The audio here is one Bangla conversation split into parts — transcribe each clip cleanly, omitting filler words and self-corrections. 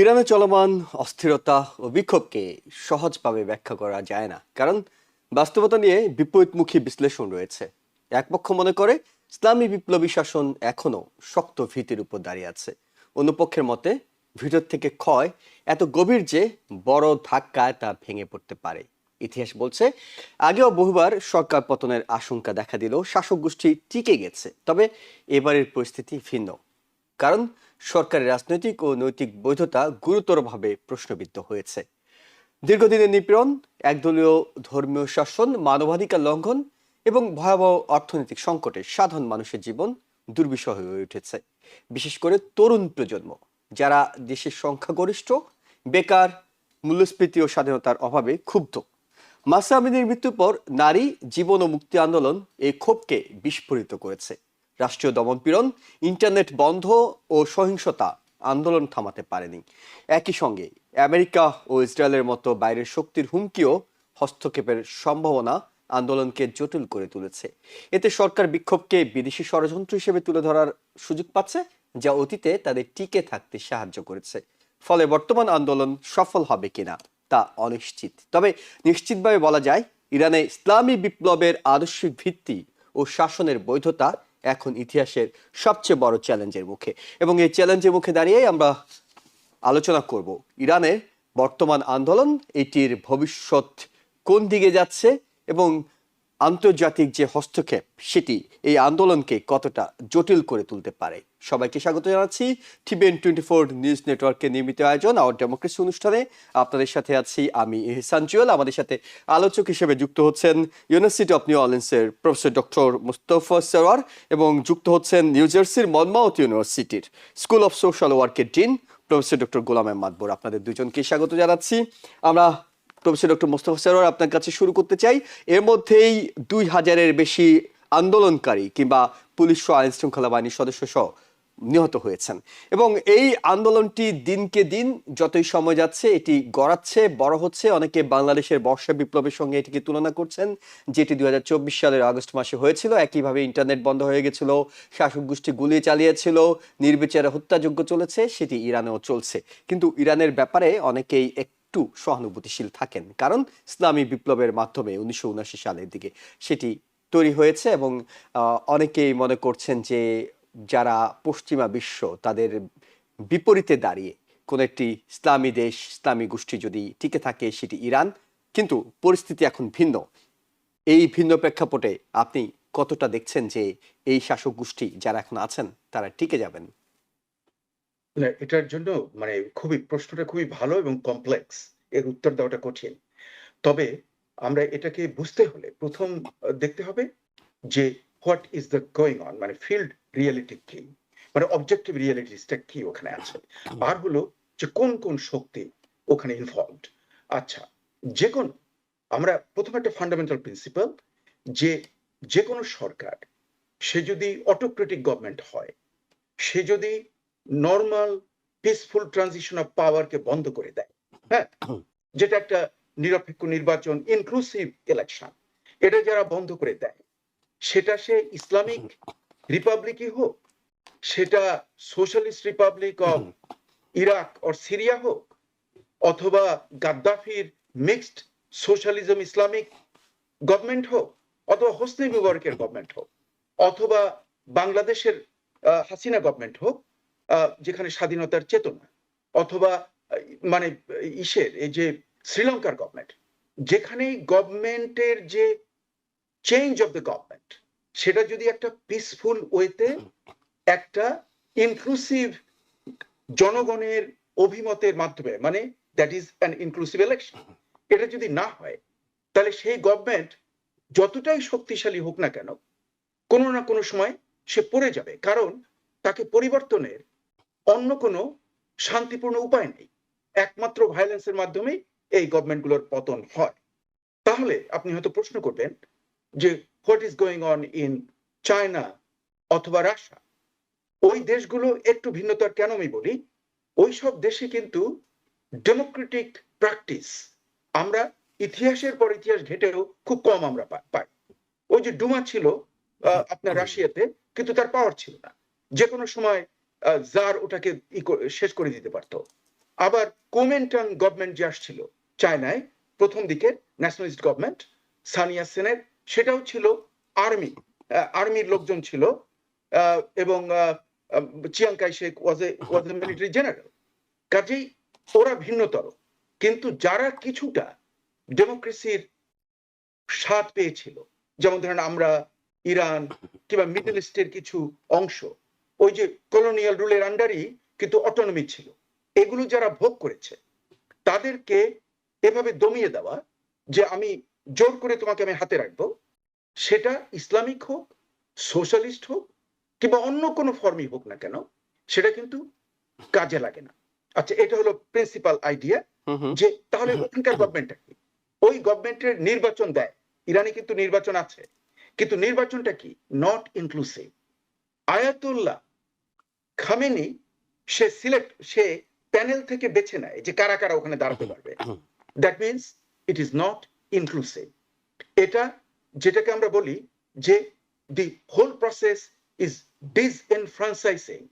ইরানে চলমান অস্থিরতা ও বিক্ষোভকে সহজভাবে ব্যাখ্যা করা যায় না, কারণ বাস্তবতা নিয়ে বিপরীতমুখী বিশ্লেষণ রয়েছে। এক পক্ষ মনে করে ইসলামী বিপ্লবী শাসন এখনো শক্ত ভিতের উপর দাঁড়িয়ে আছে। অন্য পক্ষের মতে ভিতর থেকে ক্ষয় এত গভীর যে বড় ধাক্কায় তা ভেঙে পড়তে পারে। ইতিহাস বলছে আগেও বহুবার সরকার পতনের আশঙ্কা দেখা দিলেও শাসক গোষ্ঠী টিকে গেছে। তবে এবারের পরিস্থিতি ভিন্ন, কারণ সরকারের রাজনৈতিক ও নৈতিক বৈধতা গুরুতরভাবে প্রশ্নবিদ্ধ হয়েছে। দীর্ঘদিনের নিপীড়ন, একদলীয় ধর্মীয় শাসন, মানবাধিকার লঙ্ঘন এবং ভয়াবহ অর্থনৈতিক সংকটে সাধারণ মানুষের জীবন দুর্বিষহ হয়ে উঠেছে। বিশেষ করে তরুণ প্রজন্ম, যারা দেশের সংখ্যাগরিষ্ঠ, বেকার, মূল্যস্ফীতি ও স্বাধীনতার অভাবে ক্ষুব্ধ। মাহসা আমিনীর মৃত্যুর পর নারী, জীবন ও মুক্তি আন্দোলন এই ক্ষোভকে বিস্ফোরিত করেছে। রাষ্ট্রীয় দমনপীড়ন, ইন্টারনেট বন্ধ ও সহিংসতা আন্দোলন থামাতে পারেনি। একই সঙ্গে আমেরিকা ও ইসরায়েলের মতো বাইরের শক্তির হুমকিও হস্তক্ষেপের সম্ভাবনা আন্দোলনকে জটিল করে তুলেছে। এতে সরকার বিক্ষোভকে বিদেশি ষড়যন্ত্র হিসেবে তুলে ধরার সুযোগ পাচ্ছে, যা অতীতে তাদের টিকে থাকতে সাহায্য করেছে। ফলে বর্তমান আন্দোলন সফল হবে কিনা তা অনিশ্চিত। তবে নিশ্চিতভাবে বলা যায়, ইরানে ইসলামী বিপ্লবের আদর্শিক ভিত্তি ও শাসনের বৈধতা এখন ইতিহাসের সবচেয়ে বড় চ্যালেঞ্জের মুখে। এবং এই চ্যালেঞ্জের মুখে দাঁড়িয়ে আমরা আলোচনা করব ইরানের বর্তমান আন্দোলন, এটির ভবিষ্যৎ কোন দিকে যাচ্ছে এবং আন্তর্জাতিক যে হস্তক্ষেপ সেটি এই আন্দোলনকে কতটা জটিল করে তুলতে পারে। সবাইকে স্বাগত জানাচ্ছি TVN24 নিউজ নেটওয়ার্কের নিয়মিত আয়োজন আওয়ার ডেমোক্রেসি অনুষ্ঠানে। আপনাদের সাথে আছি আমি ইহসান জুয়েল। আমাদের সাথে আলোচক হিসেবে যুক্ত হচ্ছেন ইউনিভার্সিটি অফ নিউ অর্লিন্সের প্রফেসর ডক্টর মুস্তফা সরোয়ার এবং যুক্ত হচ্ছেন নিউ জার্সির মনমাউথ ইউনিভার্সিটির স্কুল অফ সোশ্যাল ওয়ার্কের dean professor doctor Golam Matbar. আপনাদের দুজনকে স্বাগত জানাচ্ছি। আমরা প্রফেসর ডক্টর মোস্তফা সরোয়ার, আপনার কাছে শুরু করতে চাই। এর মধ্যেই 2000-এর বেশি আন্দোলনকারী কিংবা পুলিশ ও আইন শৃঙ্খলা বাহিনীর সদস্য সহ নিহত হয়েছেন এবং এই আন্দোলনটি দিনকে দিন যতই সময় যাচ্ছে এটি গড়াচ্ছে, বড় হচ্ছে। অনেকে বাংলাদেশের বর্ষা বিপ্লবের সঙ্গে এটিকে তুলনা করছেন, যেটি 2024 সালের আগস্ট মাসে হয়েছিল। একইভাবে ইন্টারনেট বন্ধ হয়ে গেছিল, শাসক গোষ্ঠী গুলি চালিয়েছিল, নির্বিচারে হত্যাযজ্ঞ চলেছে, সেটি ইরানেও চলছে। কিন্তু ইরানের ব্যাপারে অনেকেই একটু সহানুভূতিশীল থাকেন, কারণ ইসলামী বিপ্লবের মাধ্যমে 1979 সালের দিকে সেটি তৈরি হয়েছে এবং অনেকেই মনে করছেন যে যারা পশ্চিমা বিশ্ব তাদের বিপরীতে দাঁড়িয়ে কোন একটি ইসলামী দেশ, ইসলামী গোষ্ঠী যদি টিকে থাকে সেটি ইরান। কিন্তু পরিস্থিতি এখন ভিন্ন। এই ভিন্ন প্রেক্ষাপটে আপনি কতটা দেখছেন যে এই শাসক গোষ্ঠী যারা এখন আছেন তারা টিকে যাবেন? না, এটার জন্য প্রশ্নটা খুবই ভালো এবং কমপ্লেক্স। এর উত্তর দেওয়াটা কঠিন। তবে আমরা এটাকে বুঝতে হলে ১ম দেখতে হবে যে what is the going on, field reality কি? অবজেক্টিভ রিয়ালিটিসটা কি ওখানে আছে? আর হলো যে কোন শক্তি ওখানে ইনভলভড। আচ্ছা, যেকোনো আমরা ১ম একটা ফান্ডামেন্টাল প্রিন্সিপাল যে যেকোনো সরকার সে যদি অটোক্রেটিক গভর্নমেন্ট হয়, সে যদি নরমাল পিসফুল ট্রানজিশন অফ পাওয়ারকে বন্ধ করে দেয়, হ্যাঁ, যেটা একটা নিরপেক্ষ নির্বাচন, ইনক্লুসিভ ইলেকশন, এটা যারা বন্ধ করে দেয়, সেটা সে ইসলামিক রিপাবলিকই হোক, সেটা socialist Republic of Iraq or Syria হোক, অথবা গাদ্দাফির মিক্সড সোশ্যালিজম ইসলামিক গভর্নমেন্ট হোক, অথবা হোসনি মুবারকের গভর্নমেন্ট হোক, অথবা বাংলাদেশের হাসিনা গভর্নমেন্ট হোক, যেখানে স্বাধীনতার চেতনা, অথবা মানে এই যে শ্রীলঙ্কার গভর্নমেন্ট, যেখানেই গভর্নমেন্টের যে চেঞ্জ অফ দ্য গভর্নমেন্ট, সেটা যদি একটা পিসফুল ওয়েতে, একটা ইনক্লুসিভ জনগণের অভিমতের মাধ্যমে, that is an inclusive election, এটা যদি না হয়, তাহলে সেই গভর্নমেন্ট যতটাই শক্তিশালী হোক না কেন, কোনো না কোনো সময় সে পড়ে যাবে, কারণ তাকে পরিবর্তনের অন্য কোনো শান্তিপূর্ণ উপায় নেই। একমাত্র ভায়োলেন্সের মাধ্যমে এই গভর্নমেন্টগুলোর পতন হয়। তাহলে আপনি হয়তো প্রশ্ন করবেন যে what is going on in China অথবা রাশিয়া? ওই দেশগুলো একটু ভিন্নতার কেন আমি বলি, ওই সব দেশে কিন্তু ডেমোক্রেটিক প্র্যাকটিস আমরা ইতিহাসের পর ইতিহাস ঘেটেও খুব কম আমরা পাই। ওই যে ডুমা ছিল আপনার রাশিয়াতে, কিন্তু তার পাওয়ার ছিল না। যে কোনো সময় জার ওটাকে শেষ করে দিতে পারতো। আবার কোমেন্টান গভর্নমেন্ট যে আসছিল চায়নায় প্রথম দিকে, ন্যাশনালিস্ট গভর্নমেন্ট সানিয়া সেনের, সেটাও ছিল আর্মির লোকজন ছিল, এবং Chiang Kai Shek was a military general. কাজেই ওরা ভিন্নতর, কিন্তু যারা কিছুটা ডেমোক্রেসির স্বাদ পেয়েছিল, যেমন ধরেন আমরা, ইরান কিংবা মিডল ইস্টের কিছু অংশ, ওই যে কলোনিয়াল রুলের আন্ডারই কিন্তু অটোনমি ছিল, এগুলো যারা ভোগ করেছে তাদেরকে এভাবে দমিয়ে দেওয়া যে আমি জোর করে তোমাকে আমি হাতে রাখবো, সেটা ইসলামিক হোক, সোশ্যালিস্ট হোক কিংবা অন্য কোনো ফর্মই হোক না কেন, সেটা কিন্তু কাজে লাগে না। আচ্ছা, এটা হলো প্রিন্সিপাল আইডিয়া। যে তাহলে ওখানকার গভর্নমেন্টটা কি? ওই গভর্নমেন্টের নির্বাচন দেয়, ইরানে কিন্তু নির্বাচন আছে, কিন্তু নির্বাচনটা কি? Not inclusive. Ayatollah Khamenei say panel থেকে বেছে নেয় যে কারা কারা ওখানে দাঁড়াতে পারবে। That means it is not inclusive. এটা যেটাকে আমরা বলি যে the whole process is disenfranchising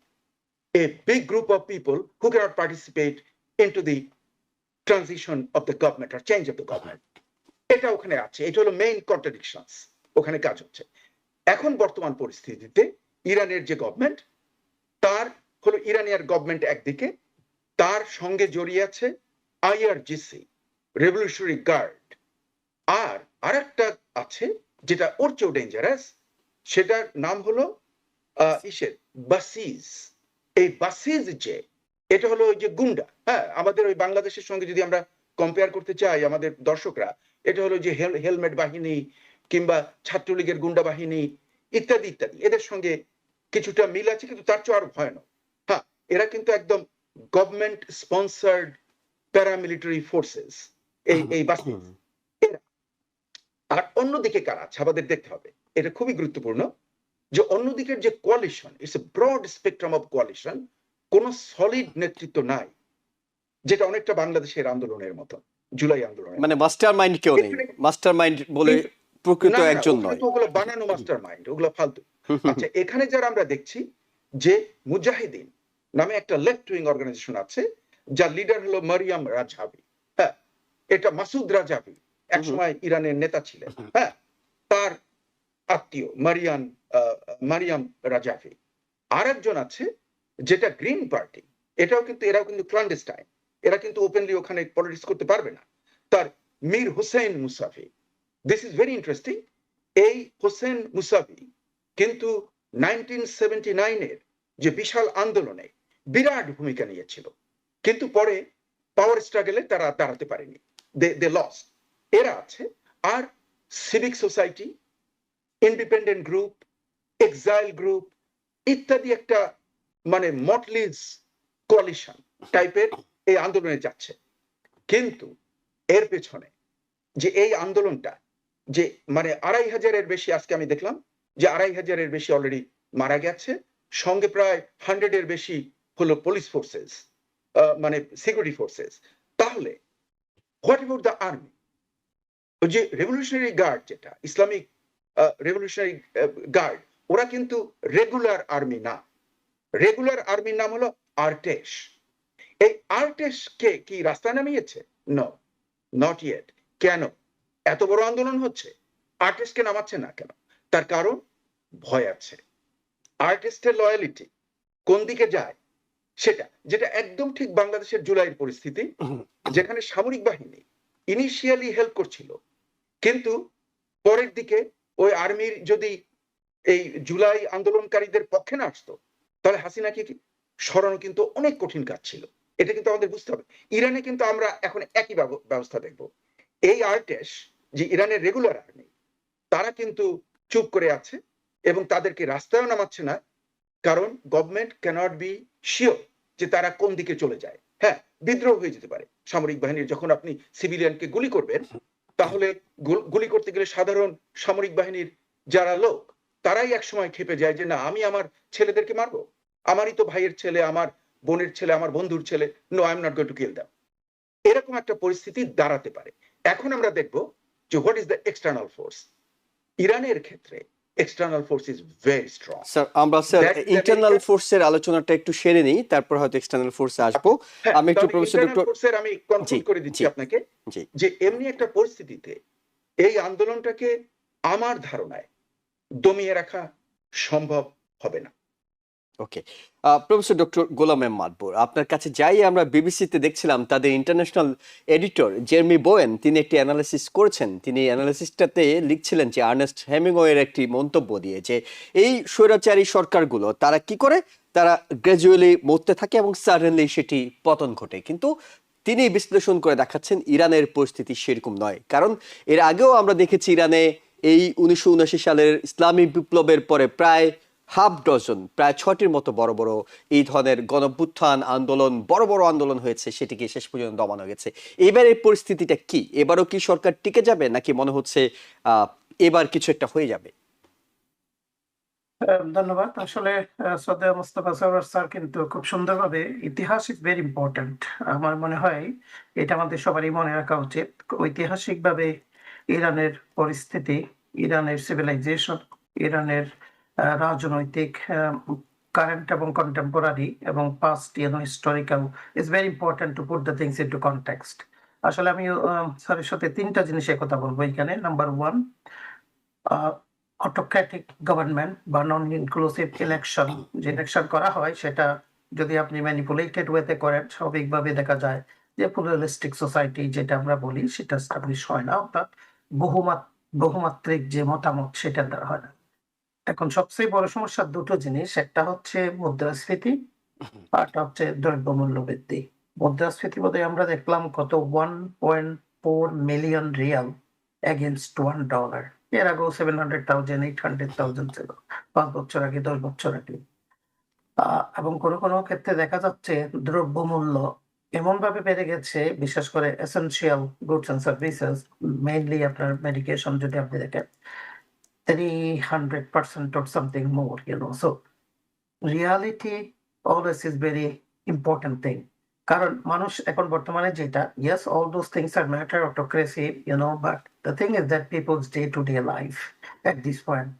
a big group of people who cannot participate into the transition of the government or change of the government. এটা ওখানে আছে, এটা হলো মেইন কন্ট্রাডিকশনস ওখানে কাজ হচ্ছে। এখন বর্তমান পরিস্থিতিতে ইরানের যে গভর্নমেন্ট, তার হলো ইরানিয়ার গভর্নমেন্ট একদিকে, তার সঙ্গে জড়িয়ে আছে আইআরজিসি, রেভলিউশনারি গার্ড, আর আরেকটা আছে যেটা ওর চেয়েও ডেঞ্জারাস, সেটার নাম হলো বাসিজ। এই বাসিজ যে, এটা হলো ওই যে গুন্ডা, হ্যাঁ, আমাদের ওই বাংলাদেশের সঙ্গে যদি আমরা কম্পেয়ার করতে চাই আমাদের দর্শকরা, এটা হলো যে হেলমেট বাহিনী কিংবা ছাত্রলীগের গুন্ডা বাহিনী ইত্যাদি ইত্যাদি, এদের সঙ্গে কিছুটা মিল আছে, কিন্তু তার চেয়ে আরো ভয়ানক। হ্যাঁ, এরা কিন্তু একদম গভর্নমেন্ট স্পন্সার্ড প্যারামিলিটারি ফোর্সেস, এই বাসিজ এরা। আর অন্যদিকে কারা আছে আমাদের দেখতে হবে, এটা খুবই গুরুত্বপূর্ণ, যে অন্যদিকের যে coalition, it's a broad spectrum of coalition, কোন সলিড নেতৃত্ব নাই, যেটা অনেকটা বাংলাদেশের আন্দোলনের মতো, জুলাই আন্দোলনের। মানে মাস্টার মাইন্ড কেউ নেই, মাস্টার মাইন্ড বলে প্রকৃত একজন নয়, ওগুলো বানানো মাস্টার মাইন্ড, ওগুলো ফালতু। আচ্ছা, এখানে যারা আমরা দেখছি যে মুজাহিদিন নামে একটা লেফট উইং অর্গানাইজেশন আছে, যার লিডার হলো মারিয়াম রাজাভি। হ্যাঁ, এটা মাসুদ রাজাভি একসময় ইরানের নেতা ছিলেন, হ্যাঁ, তার আত্মীয় মারিয়াম রাজাভি। আর একজন আছে যেটা গ্রিন পার্টি, এরাও কিন্তু ক্লান্ডেস্টাইন, এরা কিন্তু ওপেনলি ওখানে পলিটিক্স করতে পারবে না, তার Mir Hossain মুসাফি। This is very interesting. এই হোসেন মুসাফি কিন্তু 1979 এর যে বিশাল আন্দোলনে বিরাট ভূমিকা নিয়েছিল, কিন্তু পরে পাওয়ার স্ট্রাগলে তারা দাঁড়াতে পারেনি, দে লস্ট। এরা আছে। আর civic society, independent group, exile group ইত্যাদি একটা মানে মটলিজ কোয়ালিশন টাইপের এই আন্দোলনে যাচ্ছে। কিন্তু এর পেছনে যে এই আন্দোলনটা যে মানে 2,500-এর বেশি, আজকে আমি দেখলাম যে 2,500-এর বেশি অলরেডি মারা গেছে, সঙ্গে প্রায় 100-এর বেশি হলো পুলিশ ফোর্সেস, মানে সিকিউরিটি ফোর্সেস। তাহলে হোয়াট অ্যাবাউট দ্য আর্মি? যে রেভলিউশনারি গার্ড, যেটা ইসলামিক রেভলিউশনারি গার্ড, ওরা কিন্তু রেগুলার আর্মি না। রেগুলার আর্মির নাম হলো আর্টেশ। এই আর্টেশ কে কি রাস্তায় নামিয়েছে? No, not yet. কেন? এত বড় আন্দোলন হচ্ছে, আর্টেস্টকে নামাচ্ছে না কেন? তার কারণ ভয় আছে। আর্টেস্টের লয়ালিটি কোন দিকে যায়, সেটা যেটা একদম ঠিক বাংলাদেশের জুলাইয়ের পরিস্থিতি, যেখানে সামরিক বাহিনী ইনিশিয়ালি হেল্প করছিল, কিন্তু পরের দিকে ওই আর্মির যদি এই জুলাই আন্দোলনকারীদের পক্ষে না আসতো, তাহলে হাসিনাকে সরানো কিন্তু অনেক কঠিন কাজ ছিল। এটা কিন্তু আমাদের বুঝতে হবে। ইরানে কিন্তু আমরা এখন একই ব্যবস্থা দেখব। এই আর্টেশ যে ইরানের রেগুলার আর্মি, তারা কিন্তু চুপ করে আছে এবং তাদেরকে রাস্তায়ও নামাচ্ছে না, কারণ গভর্নমেন্ট ক্যানট বি শিওর যে তারা কোন দিকে চলে যায়। হ্যাঁ, বিদ্রোহ হয়ে যেতে পারে সামরিক বাহিনীর। যখন আপনি সিভিলিয়ানকে গুলি করবেন, তাহলে গুলি করতে গেলে সাধারণ সামরিক বাহিনীর যারা লোক, তারাই একসময় খেপে যায় যে না, আমি আমার ছেলেদেরকে মারবো, আমারই তো ভাইয়ের ছেলে, আমার বোনের ছেলে, আমার বন্ধুর ছেলে, no, I am not going to kill them. এরকম একটা পরিস্থিতি দাঁড়াতে পারে। এখন আমরা দেখব যে what is the external force. ইরানের ক্ষেত্রে external force is very strong. Sir আমরা sir That is internal American. ফোর্সের আলোচনাটা একটু সেরে নিই, তারপর হয়তো এক্সটার্নাল ফোর্সে আসবো। হ্যাঁ, আমি একটু তবে প্রফেসর ইন্টারনাল ডক্টর ফোর্সের আমি জি কনক্লুড করে দিচ্ছি জি আপনাকে জি যে এমনি একটা পরিস্থিতিতে এই আন্দোলনটাকে আমার ধারণায় দমিয়ে রাখা সম্ভব হবে না। ওকে। প্রফেসর ডক্টর গোলাম এম মাদবর, আপনার কাছে যাই, আমরা বিবিসিতে দেখছিলাম তাদের ইন্টারন্যাশনাল এডিটর জেরমি বোয়েন তিনি একটি অ্যানালিসিস করেছেন। তিনি অ্যানালিসিসটাতে লিখছিলেন যে আর্নেস্ট হেমিংওয়ের একটি মন্তব্য দিয়ে যে এই স্বৈরাচারী সরকারগুলো তারা কি করে, তারা গ্র্যাজুয়ালি মরতে থাকে এবং সাডেনলি সেটি পতন ঘটে। কিন্তু তিনি বিশ্লেষণ করে দেখাচ্ছেন ইরানের পরিস্থিতি সেরকম নয়, কারণ এর আগেও আমরা দেখেছি ইরানে এই 1979 সালের ইসলামী বিপ্লবের পরে প্রায় হাফ ডজন, প্রায় 6টির মতো বড় বড় এই ধরনের গণভ্যুত্থান আন্দোলন, বড় বড় আন্দোলন হয়েছে, সেটিকে শেষ পর্যন্ত দমানো গেছে। এবারের পরিস্থিতিটা কি? এবারও কি সরকার টিকে যাবে, নাকি মনে হচ্ছে এবার কিছু একটা হয়ে যাবে? ধন্যবাদ। আসলে শ্রদ্ধেয় মোস্তফা সরোয়ার স্যার কিন্তু খুব সুন্দরভাবে ইতিহাস ইজ ভেরি ইম্পর্ট্যান্ট। আমার মনে হয় এটা আমাদের সবারই মনে রাখা উচিত। ঐতিহাসিকভাবে ইরানের পরিস্থিতি, ইরানের সিভিলাইজেশন, ইরানের রাজনৈতিক কারেন্ট এবং কন্টেম্পোরারি এবং past historical is very important to put the things into context. আসলে আমি স্যারের সাথে 3টা জিনিসের কথা বলবো এখানে। নাম্বার 1, অটোক্র্যাটিক গভর্নমেন্ট বা নন ইনক্লুসিভ ইলেকশন, যে ইলেকশন করা হয় সেটা যদি আপনি ম্যানিপুলেটেড ওয়েতে করেন, স্বাভাবিকভাবে দেখা যায় যে প্লুরালিস্টিক সোসাইটি যেটা আমরা বলি সেটা এস্টাবলিশ হয় না, অর্থাৎ বহুমাত্রিক যে মতামত সেটা দ্বারা হয় না। এখন সবচেয়ে বড় সমস্যা 2টো জিনিস, একটা হচ্ছে মুদ্রাস্ফীতি, আরটা হচ্ছে দ্রব্যমূল্য বৃদ্ধি। মুদ্রাস্ফীতি বোধহয় আমরা দেখলাম কত 1.4 মিলিয়ন রিয়াল এগেনস্ট $1। এর আগেও 700,000 800,000 ছিল 5 বছর আগে, 10 বছর আগে। এবং কোনো কোনো ক্ষেত্রে দেখা যাচ্ছে দ্রব্যমূল্য এমন ভাবে বেড়ে গেছে, বিশেষ করে essential goods and services, mainly আপনার মেডিকেশন যদি আপনি দেখেন 300% or something more, so reality always is very important thing. কারণ মানুষ এখন বর্তমানে যেটা, yes, all those things are matter autocracy, but the thing is that people's day-to-day life at this point,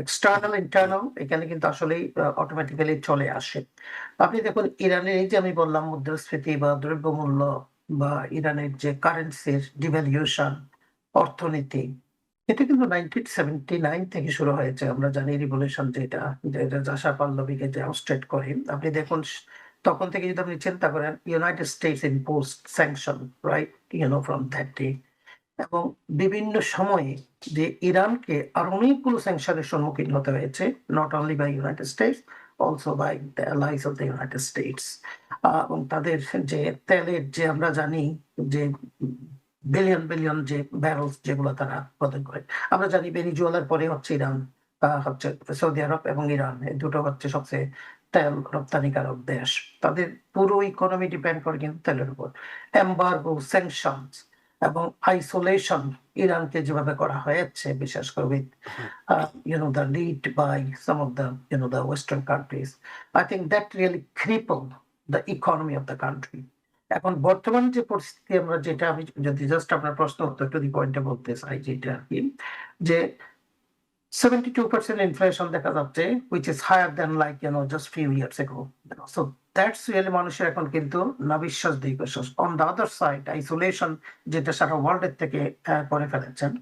external internal, এখানে কিন্তু আসলেই অটোমেটিক্যালি চলে আসে। আপনি দেখুন ইরানের এই যে আমি বললাম মুদ্রাস্ফীতি বা দ্রব্যমূল্য বা ইরানের যে কারেন্সির ডিভ্যালুয়েশন, অর্থনীতি, এটা কিন্তু 1979 থেকে শুরু হয়েছে। আমরা জানি রিভলিউশন যেটা জাশা পাল্লবীকে যে আউটস্টেট করে, আপনি দেখুন তখন থেকে যদি আপনি চিন্তা করেন United states imposed sanction right from that day, এবং বিভিন্ন সময়ে যে ইরানকে আর অনেকগুলো স্যাংশনের সম্মুখীন হতে হয়েছে, not only by United States, also by the allies of the United States. এবং তাদের যে তেলের যে আমরা জানি যে বিলিয়ন বিলিয়ন যে ব্যারেলস যেগুলো তারা উৎপাদন করে, আমরা জানি ভেনিজুয়েলার পরে হচ্ছে ইরান, হচ্ছে সৌদি আরব এবং ইরান, এই দুটো হচ্ছে সবচেয়ে তেল রপ্তানিকারক দেশ। তাদের পুরো ইকোনমি ডিপেন্ড করে কিন্তু তেলের উপর। এমবার্গো, স্যাংশনস এবং আইসোলেশন ইরানকে যেভাবে করা হয়েছে, বিশেষ করে with the lead by some of the the western countries, I think that really crippled the economy of the country. এখন বর্তমান যে পরিস্থিতি আমরা যেটা, আমি যদি জাস্ট আপনার প্রশ্ন উত্তর টু দি পয়েন্টে বলতে চাই, যেটা আর কি, যে 72% ইনফ্লেশন দেখা যাচ্ছে, which is higher than like just few years ago, so that's really মানুষের এখন কিন্তু না বিশ্বাস দিয়ে বিশ্বাস। On the other side isolation যেটা সারা ওয়ার্ল্ডের থেকে করে ফেলেছেন।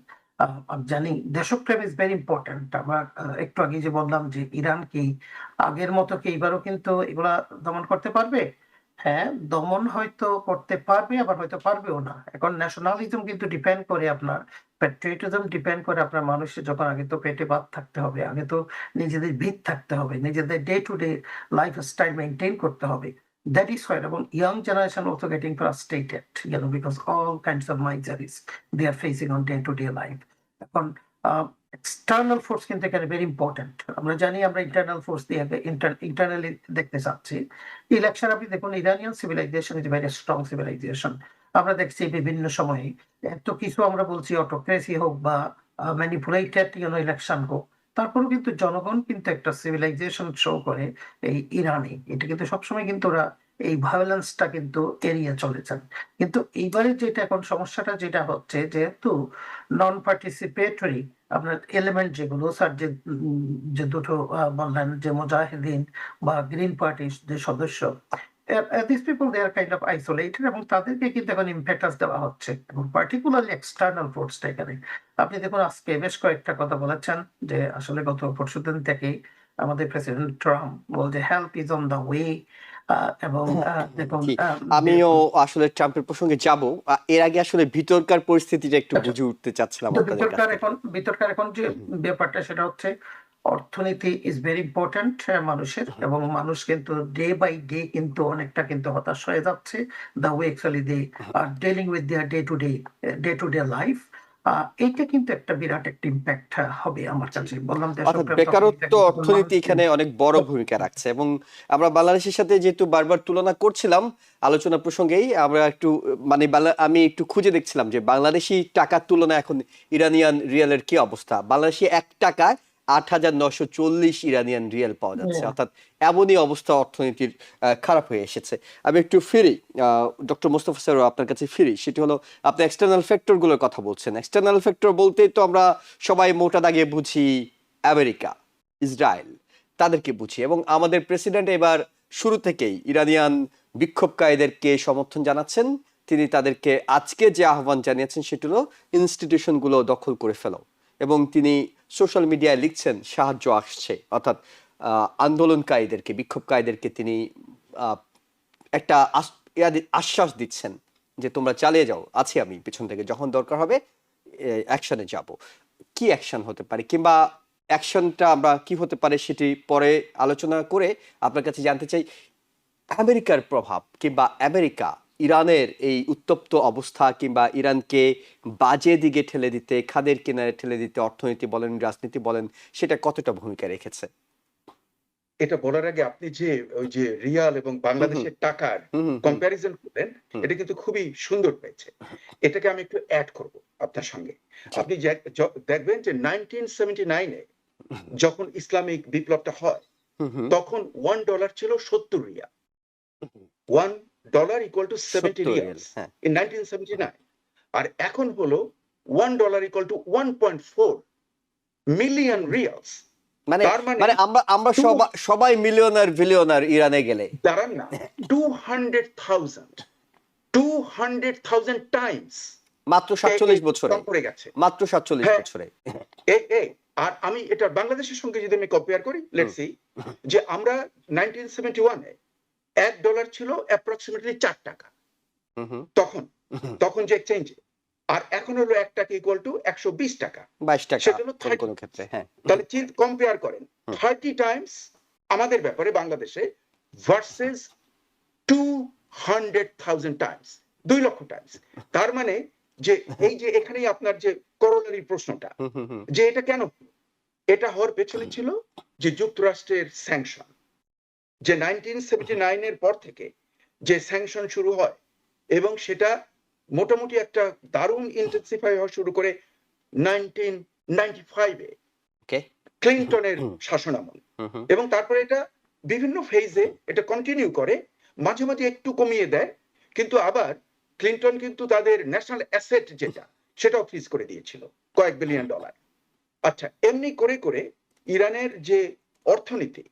আমি জানি দেশপ্রেম ইজ ভেরি ইম্পর্টেন্ট। আমরা একটু আগে যে বললাম যে ইরান কি আগের মতো কি এবারও কিন্তু এগুলা দমন করতে পারবে? হ্যাঁ, দমন হয়তো করতে পারবে, আবার হয়তো পারবেও না। এখন ন্যাশনালিজম কিন্তু ডিপেন্ড করে, আপনার প্যাট্রিয়টিজম ডিপেন্ড করে আপনার মানুষের, যখন আগে তো পেটে ভাত থাকতে হবে, আগে তো নিজেদের ভিত থাকতে হবে, নিজেদের day to day lifestyle maintain করতে হবে। দ্যাট ইজ হোয়াই, এবং young generation also getting frustrated because all kinds of miseries they are facing on day to day life. এখন এক্সটার্নাল ফোর্স কিন্তু এখানে ভেরি ইম্পর্টেন্ট। আমরা জানি আমরা ইন্টারনাল ফোর্স দিয়ে ইন্টারনালি দেখতে চাচ্ছি। ইলেকশন আপনি দেখুন, Iranian civilisation is very strong civilisation. আমরা দেখছি বিভিন্ন সময়ে এত কিছু আমরা বলছি অটোক্রেসি হোক বা ম্যানিপুলেটেড ইলেকশন হোক, তারপরেও কিন্তু জনগণ কিন্তু একটা সিভিলাইজেশন শো করে এই ইরানে। এটা কিন্তু সবসময় কিন্তু ওরা এই ভায়োলেন্সটা কিন্তু এড়িয়ে চলেছেন। কিন্তু এইবারে যেটা এখন সমস্যাটা যেটা হচ্ছে, যেহেতু নন পার্টিসিপেটরি আপনার এলিমেন্ট যেগুলো স্যার যে দুটো বললেন যে মুজাহিদিন বা গ্রিন পার্টির যে সদস্য, this people they are kind of isolated এবং তাদেরকে কিন্তু এখন ইম্প্যাক্টাস দেওয়া হচ্ছে এবং পার্টিকুলারলি এক্সটার্নাল ফোর্সটা এখানে। আপনি দেখুন আজকে বেশ কয়েকটা কথা বলেছেন যে আসলে গত পরশুদিন থেকেই আমাদের প্রেসিডেন্ট ট্রাম্প বলছে help is on the way এবং দেখুন জি, আমিও আসলে ট্রাম্পের প্রসঙ্গে যাব। এর আগে আসলে ভিতরকার পরিস্থিতিটা একটু আচ্ছা, বুঝে উঠতে চাচ্ছিলাম তো আপনাদের কাছ থেকে। ভিতরকার এখন যে ব্যাপারটা সেটা হচ্ছে অর্থনীতি ইজ ভেরি ইম্পর্ট্যান্ট মানুষের, এবং মানুষ কিন্তু ডে বাই ডে কিন্তু অনেকটা কিন্তু হতাশ হয়ে যাচ্ছে the way actually they are dealing with their day to day life. এইটা কিন্তু একটা বিরাট একটা ইম্প্যাক্ট হবে আমার কাছে। বললাম অর্থাৎ দেশপ্রেম বেকারত্ব অর্থনীতি এখানে অনেক বড় ভূমিকা রাখছে এবং আমরা বাংলাদেশের সাথে যেহেতু বারবার তুলনা করছিলাম আলোচনা প্রসঙ্গেই আমরা একটু মানে আমি একটু খুঁজে দেখছিলাম যে বাংলাদেশি টাকার তুলনায় এখন ইরানিয়ান রিয়ালের কি অবস্থা। বাংলাদেশি 1 টাকায় 8,940 ইরানিয়ান রিয়াল পাওয়া যাচ্ছে। অর্থাৎ এমনই অবস্থা অর্থনীতির খারাপ হয়ে এসেছে। আমি একটু ফিরি ডক্টর মোস্তফা স্যার আপনার কাছে ফিরি, সেটি হলো আপনি এক্সটার্নাল ফ্যাক্টর গুলোর কথা বলছেন। এক্সটার্নাল ফ্যাক্টর বলতেই তো আমরা সবাই মোটা দাগে বুঝি আমেরিকা, ইসরায়েল, তাদেরকে বুঝি এবং আমাদের প্রেসিডেন্ট এবার শুরু থেকেই ইরানিয়ান বিক্ষোভকারীদেরকে সমর্থন জানাচ্ছেন। তিনি তাদেরকে আজকে যে আহ্বান জানিয়েছেন সেটি হলো ইনস্টিটিউশনগুলো দখল করে ফেলো এবং তিনি সোশ্যাল মিডিয়ায় লিখছেন সাহায্য আসছে, অর্থাৎ আন্দোলনকারীদেরকে বিক্ষোভকারীদেরকে তিনি একটা আশ্বাস দিচ্ছেন যে তোমরা চালিয়ে যাও, আছি আমি পিছন থেকে, যখন দরকার হবে অ্যাকশনে যাব। কি অ্যাকশন হতে পারে কিংবা অ্যাকশনটা আমরা কি হতে পারে সেটি পরে আলোচনা করে আপনার কাছে জানতে চাই আমেরিকার প্রভাব কিংবা আমেরিকা ইরানের এই উত্তপ্ত অবস্থা কিংবা ইরানকে বাজে দিকে ঠেলে দিতে, খাদের কিনারে ঠেলে দিতে, অর্থনীতি বলেন রাজনীতি বলেন, সেটা কতটা ভূমিকা রেখেছে? এটা বলার আগে আপনি যে ওই যে রিয়াল এবং বাংলাদেশের টাকার কম্প্যারিজন করলেন, এটা কিন্তু খুবই সুন্দর হয়েছে। এটাকে আমি একটু অ্যাড করব আপনার সঙ্গে। আপনি দেখবেন যে 1979 এ যখন ইসলামিক বিপ্লবটা হয় তখন $1 ছিল 70 Real. $1 equal to 70 reels in 1979। আর এখন হলো $1 equal to 1.4 মিলিয়ন রিয়ালস। মানে আমরা সবাই মিলিয়নার বিলিয়নার ইরানে গেলে দাঁড়ান না, 200,000 টাইমস মাত্র 47 বছরে, পড়ে গেছে মাত্র 47 বছরে। আর আমি এটা বাংলাদেশের সঙ্গে যদি আমি কম্পেয়ার করি, লেটস সি যে আমরা 1971 এ $1 ছিল অ্যাপ্রক্সিমেটলি 4 টাকা তখন যে এক্সচেঞ্জে, আর এখন হলো 1 টাকা ইকুয়াল টু 120 টাকা, 22 টাকা সেটা হলো কোন ক্ষেত্রে। হ্যাঁ, তাহলে কম্পেয়ার করেন 30 টাইমস আমাদের ব্যাপারে বাংলাদেশে ভার্সেস 200,000 টাইমস, 2 লক্ষ টাইমস। তার মানে যে এই যে এখানেই আপনার যে করোনারি প্রশ্নটা যে এটা কেন, এটা হওয়ার পেছনে ছিল যে যুক্তরাষ্ট্রের স্যাংশন, যে 1979 এর পর থেকে যে স্যাংশন শুরু হয় এবং সেটা মোটামুটি একটা দারুণ ইন্টেন্সিফাই হওয়া শুরু করে 1995 এ ক্লিনটনের শাসনামল, এবং তারপরে এটা বিভিন্ন ফেজে এটা কন্টিনিউ করে, মাঝে মাঝে একটু কমিয়ে দেয়, কিন্তু আবার ক্লিনটন কিন্তু তাদের ন্যাশনাল অ্যাসেট যেটা সেটাও ফ্রিজ করে দিয়েছিল কয়েক বিলিয়ন ডলার। আচ্ছা, এমনি করে করে ইরানের যে অর্থনীতি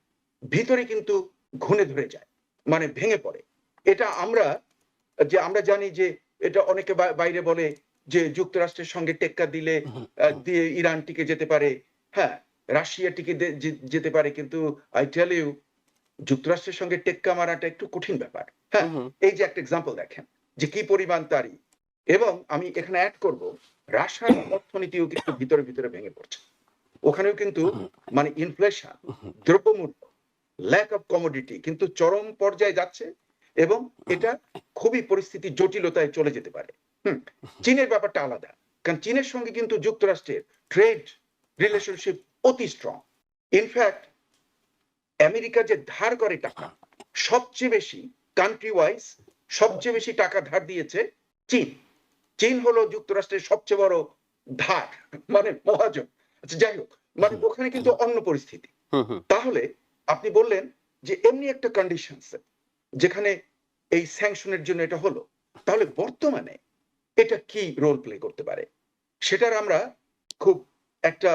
ভিতরে কিন্তু ঘুণে ধরে যায়, মানে ভেঙে পড়ে। এটা আমরা জানি যে এটা অনেকে বাইরে বলে যে যুক্তরাষ্ট্রের সঙ্গে টেক্কা দিলে দিয়ে ইরান টিকে যেতে পারে, হ্যাঁ রাশিয়া টিকে যেতে পারে, কিন্তু আই টেল ইউ যুক্তরাষ্ট্রের সঙ্গে টেক্কা মারাটা একটু কঠিন ব্যাপার। হ্যাঁ, এই যে একটা এক্সাম্পল দেখেন যে কি পরিমাণ তারই, এবং আমি এখানে অ্যাড করব রাশিয়ার অর্থনীতিও কিন্তু ভিতরে ভিতরে ভেঙে পড়ছে। ওখানেও কিন্তু মানে ইনফ্লেশন, দ্রব্যমূল্য, ল্যাক অফ কমোডিটি কিন্তু চরম পর্যায়ে যাচ্ছে, এবং এটা খুবই পরিস্থিতি জটিলতায় চলে যেতে পারে। চীনের ব্যাপারটা আলাদা, কারণ চীনের সঙ্গে কিন্তু যুক্তরাষ্ট্রের ট্রেড রিলেশনশিপ অতি স্ট্রং। ইনফ্যাক্ট আমেরিকা যে ধার করে টাকা, সবচেয়ে বেশি কান্ট্রি ওয়াইজ সবচেয়ে বেশি টাকা ধার দিয়েছে চীন। চীন হলো যুক্তরাষ্ট্রের সবচেয়ে বড় ধার মানে মহাজন। আচ্ছা, যাই হোক, মানে ওখানে কিন্তু অন্য পরিস্থিতি। তাহলে আপনি বললেন যে এমনি একটা কন্ডিশনস যেখানে এই স্যাংশনের জন্য এটা হলো, তাহলে বর্তমানে এটা কি রোল প্লে করতে পারে সেটার আমরা খুব একটা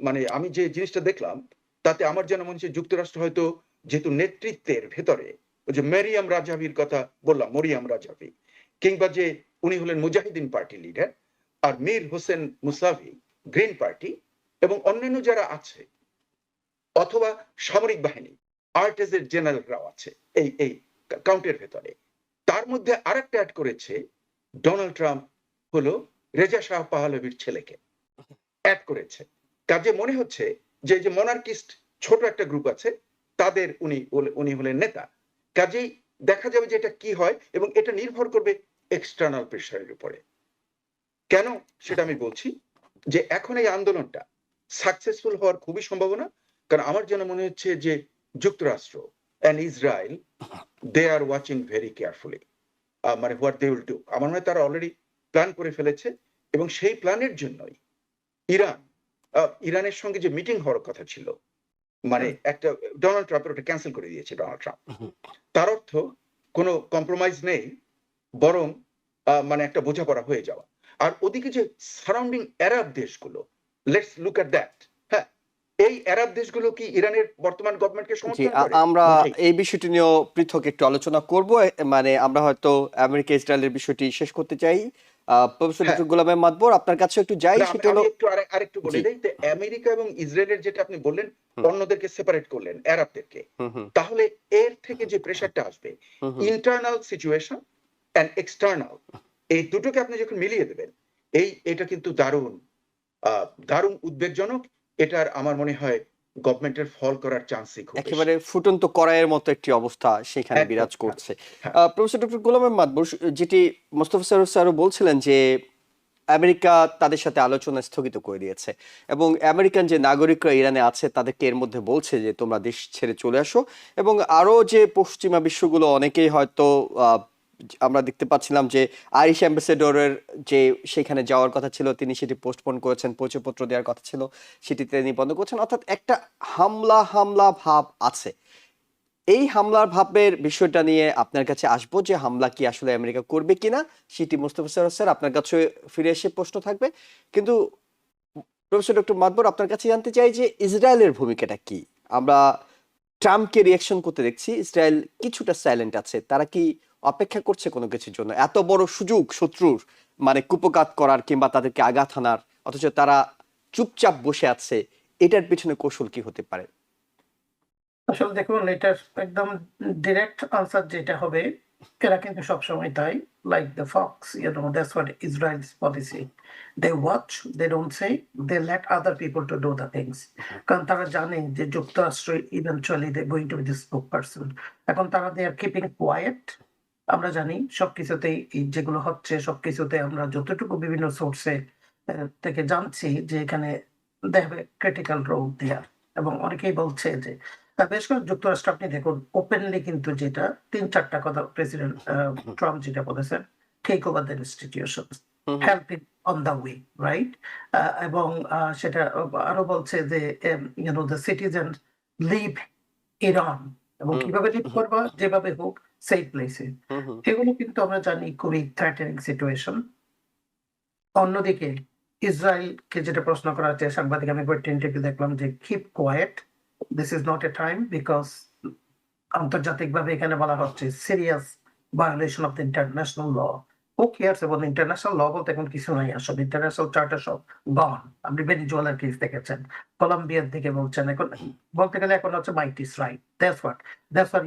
মানে আমি যে জিনিসটা দেখলাম তাতে আমার যেন মনে হচ্ছে যুক্তরাষ্ট্র হয়তো যেহেতু নেতৃত্বের ভেতরে ওই যে মেরিয়াম রাজাভির কথা বললাম, মরিয়াম রাজাভি, কিংবা যে উনি হলেন মুজাহিদিন পার্টি লিডার, আর Mir Hossein Mousavi green party, এবং অন্যান্য যারা আছে, অথবা সামরিক বাহিনী আর্টেজের জেনারেলরাও আছে এই এই কাউন্টের ভেতরে। তার মধ্যে আরেকটা অ্যাড করেছে ডোনাল্ড ট্রাম্প হলো রেজা শাহ পাহলভির ছেলেকে অ্যাড করেছে। কাজে মনে হচ্ছে যে যে মনার্কিস্ট ছোট একটা গ্রুপ আছে তাদের উনি হলেন নেতা। কাজেই দেখা যাবে যে এটা কি হয়, এবং এটা নির্ভর করবে এক্সটার্নাল প্রেশারের উপরে। কেন সেটা আমি বলছি যে এখন এই আন্দোলনটা সাকসেসফুল হওয়ার খুবই সম্ভাবনা, কারণ আমার যেন মনে হচ্ছে যে যুক্তরাষ্ট্র and Israel they are watching very carefully মানে হোয়াট দে উইল ডু। আমার মনে হয় তারা অলরেডি প্ল্যান করে ফেলেছে, এবং সেই প্ল্যানের জন্যই ইরানের সঙ্গে যে মিটিং হওয়ার কথা ছিল, মানে একটা ডোনাল্ড ট্রাম্পের ওটা ক্যান্সেল করে দিয়েছে ডোনাল্ড ট্রাম্প। তার অর্থ কোনো কম্প্রোমাইজ নেই, বরং মানে একটা বোঝাপড়া হয়ে যাওয়া। আর ওদিকে যে সারাউন্ডিং আরব দেশগুলো, লেটস লুক এট দ্যাট। হ্যাঁ, এই আরব দেশগুলো কি ইরানের বর্তমান গভর্নমেন্টকে জি, সমর্থন করে? আমরা মোটেই। এই বিষয়টি নিয়েও পৃথক একটু আলোচনা করব। মানে আমরা হয়তো আমেরিকা ইসরায়েলের বিষয়টি শেষ করতে চাই। প্রফেসর হ্যাঁ, ডক্টর গোলাম আহমদ মাতবর, আপনার কাছে একটু যাই, না, সেটা আমি হলো একটু আরেকটু বলে জি, দেই যে আমেরিকা এবং ইসরায়েলের যেটা আপনি বললেন, হুম, অন্যদেরকে সেপারেট করলেন আরবদেরকে, হুম, হুম, তাহলে এর থেকে যে প্রেশারটা আসবে, হুম, হুম, ইন্টারনাল সিচুয়েশন এন্ড এক্সটার্নাল, এই দুটোকে আপনি যখন মিলিয়ে দেবেন, এটা কিন্তু দারুণ উদ্বেগজনক। এটার আমার মনে হয় গভর্নমেন্টের ফল করার চান্সই খুব বেশি। একেবারে ফুটন্ত কড়াইয়ের মতো একটি অবস্থা সেখানে একদম, বিরাজ হ্যাঁ, করছে। হ্যাঁ, প্রফেসর ডক্টর গোলাম আহমদ মাতবর, যেটি মোস্তফা সরোয়ার স্যারও বলছিলেন যে আমেরিকা তাদের সাথে আলোচনা স্থগিত করে দিয়েছে, এবং আমেরিকান যে নাগরিকরা ইরানে আছে তাদেরকে এর মধ্যে বলছে যে তোমরা দেশ ছেড়ে চলে আসো। এবং আরো যে পশ্চিমা বিশ্বগুলো অনেকেই হয়তো আমরা দেখতে পাচ্ছিলাম যে আইরিশ অ্যাম্বাসেডরের যে সেখানে যাওয়ার কথা ছিল তিনি সেটি পোস্টপোন করেছেন, পরিচয়পত্র দেওয়ার কথা ছিল সেটি তিনি বন্ধ করেছেন। অর্থাৎ একটা হামলা হামলা ভাব আছে। এই হামলার ভাবের বিষয়টা নিয়ে আপনার কাছে আসবো যে হামলা কি আসলে আমেরিকা করবে কিনা, সেটি মোস্তফা সরোয়ার স্যার আপনার কাছে ফিরে এসে প্রশ্ন থাকবে। কিন্তু প্রফেসর ডক্টর মাতবর, আপনার কাছে জানতে চাই যে ইসরায়েলের ভূমিকাটা কি। আমরা ট্রাম্পকে রিয়াকশন করতে দেখছি, ইসরায়েল কিছুটা সাইলেন্ট আছে। তারা কি অপেক্ষা করছে কোনো কিছুর জন্য? এত বড় সুযোগ শত্রুর মানে কুপঘাত করার কিংবা তাদেরকে আঘাত হানার, অথচ তারা চুপচাপ বসে আছে। এটার পিছনে কৌশল কি হতে পারে? আসলে দেখুন, এটার একদম ডিরেক্ট আনসার যেটা হবে, এরা কিন্তু সবসময় তাই, like the fox, that's what Israel's policy. They watch, they don't say, they let other people to do the things. কারণ তারা জানে যে যুক্তরাষ্ট্র eventually they going to be the spoke person. এখন তারা দে আর কিপিং কোয়াইট। আমরা জানি সবকিছুতেই যেগুলো হচ্ছে সবকিছুতে আমরা যতটুকু বিভিন্ন সোর্সে থেকে জানছি যে এখানে they have a critical role there. এবং অনেকেই বলছে যে বেশ করে যুক্তরাষ্ট্র আপনি দেখুন ওপেনলি কিন্তু যেটা ৩-৪টা কথা প্রেসিডেন্ট ট্রাম্প যেটা বলেছেন, take over the institutions, hmm, hmm, help it on the way, right? এবং সেটা আরো বলছে যে দ্য সিটিজেন লিভ ইরান, এবং হুম, কিভাবে লিভ হুম, করবা, যেভাবে হোক সেফ প্লেসে। হুম, হুম, এগুলো কিন্তু আমরা জানি খুবই থ্রেটেনিং সিচুয়েশন। অন্যদিকে ইসরায়েলকে যেটা প্রশ্ন করা হচ্ছে, সাংবাদিক, আমি একটা ইন্টারভিউ দেখলাম যে keep quiet, this is not a time, because আন্তর্জাতিকভাবে এখানে বলা হচ্ছে serious violation of the international law. Who cares about international law? বলতে এখন কিছু নাই আসলে, ইন্টারন্যাশনাল চার্টার সব গন। আপনি ভেনিজুয়েলার কেস দেখেছেন, কলম্বিয়ার দিকে বলছেন, এখন বলতে গেলে এখন হচ্ছে might is right. That's what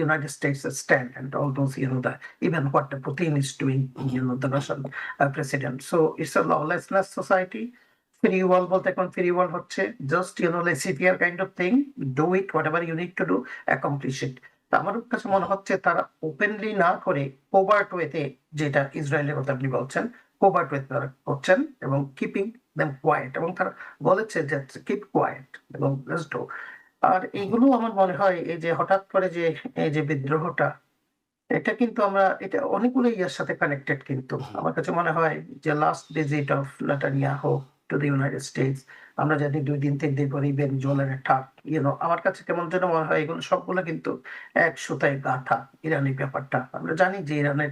United States stand, and all those, the even what the Putin is doing, the Russian president. So it's a lawlessness society. Free world বলতে এখন ফ্রি ওয়ার্ল্ড হচ্ছে just laissez-faire kind of thing. Do it, whatever you need to do, accomplish it. তা আমার কাছে মনে হচ্ছে তারা ওপেনলি না করে কোভার্ট ওয়েতে, যেটা ইসরায়েলের কথা আপনি বলছেন, কোভার্ট ওয়েতে তারা করছেন এবং কিপিং দেম কোয়াইট, এবং তারা বলেছে যে কিপ কোয়াইট এবং লেটস ডু। আর এগুলো আমার মনে হয় এই যে হঠাৎ করে যে এই যে বিদ্রোহটা, এটা কিন্তু এটা অনেকগুলো ইয়ার সাথে কানেক্টেড। কিন্তু আমার কাছে মনে হয় যে last visit of Netanyahu to the United states, আমরা জানি 2 দিন 3 দিন পরেই ভেনেজুয়েলার অ্যাটাক, আমার কাছে কেমন যেন মনে হয় এগুলো সবগুলো কিন্তু এক সুতায় গাঁথা ইরানি ব্যাপারটা। আমরা জানি যে ইরানের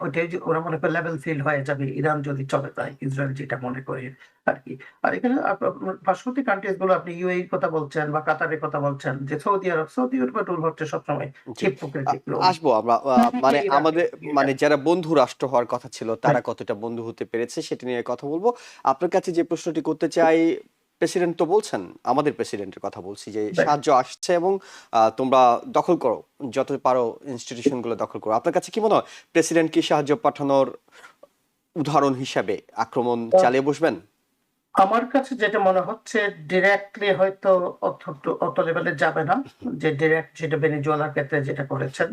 ওইটাই যে ওরা মনে করে লেভেল ফিল হয়ে যাবে ইরান যদি চলে যায়, ইসরায়েল যেটা মনে করে আর কি। আর এখানে পার্শ্ববর্তী কান্ট্রিজ গুলো আপনি ইউএই কথা বলছেন বা কাতারের কথা বলছেন, যে সৌদি আরব রুল হচ্ছে সবসময় জি হিপোক্রেটিক রোল। আসবো আমরা মানে আমাদের মানে যারা বন্ধু রাষ্ট্র হওয়ার কথা ছিল তারা কতটা বন্ধু হতে পেরেছে সেটা নিয়ে কথা বলবো। আপনার কাছে যে প্রশ্নটি করতে চাই, প্রেসিডেন্ট তো বলছেন, আমাদের প্রেসিডেন্টের কথা বলছি, যে সাহায্য আসছে এবং তোমরা দখল করো, যত পারো ইনস্টিটিউশন গুলো দখল করো। আপনার কাছে কি মনে হয় প্রেসিডেন্ট কি সাহায্য পাঠানোর উদাহরণ হিসাবে আক্রমণ চালিয়ে বসবেন? আমার কাছে যেটা মনে হচ্ছে ডিরেক্টলি হয়তো অত লেভেলে যাবে না, যে ডিরেক্ট যেটা ভেনেজুয়েলার ক্ষেত্রে যেটা করেছেন,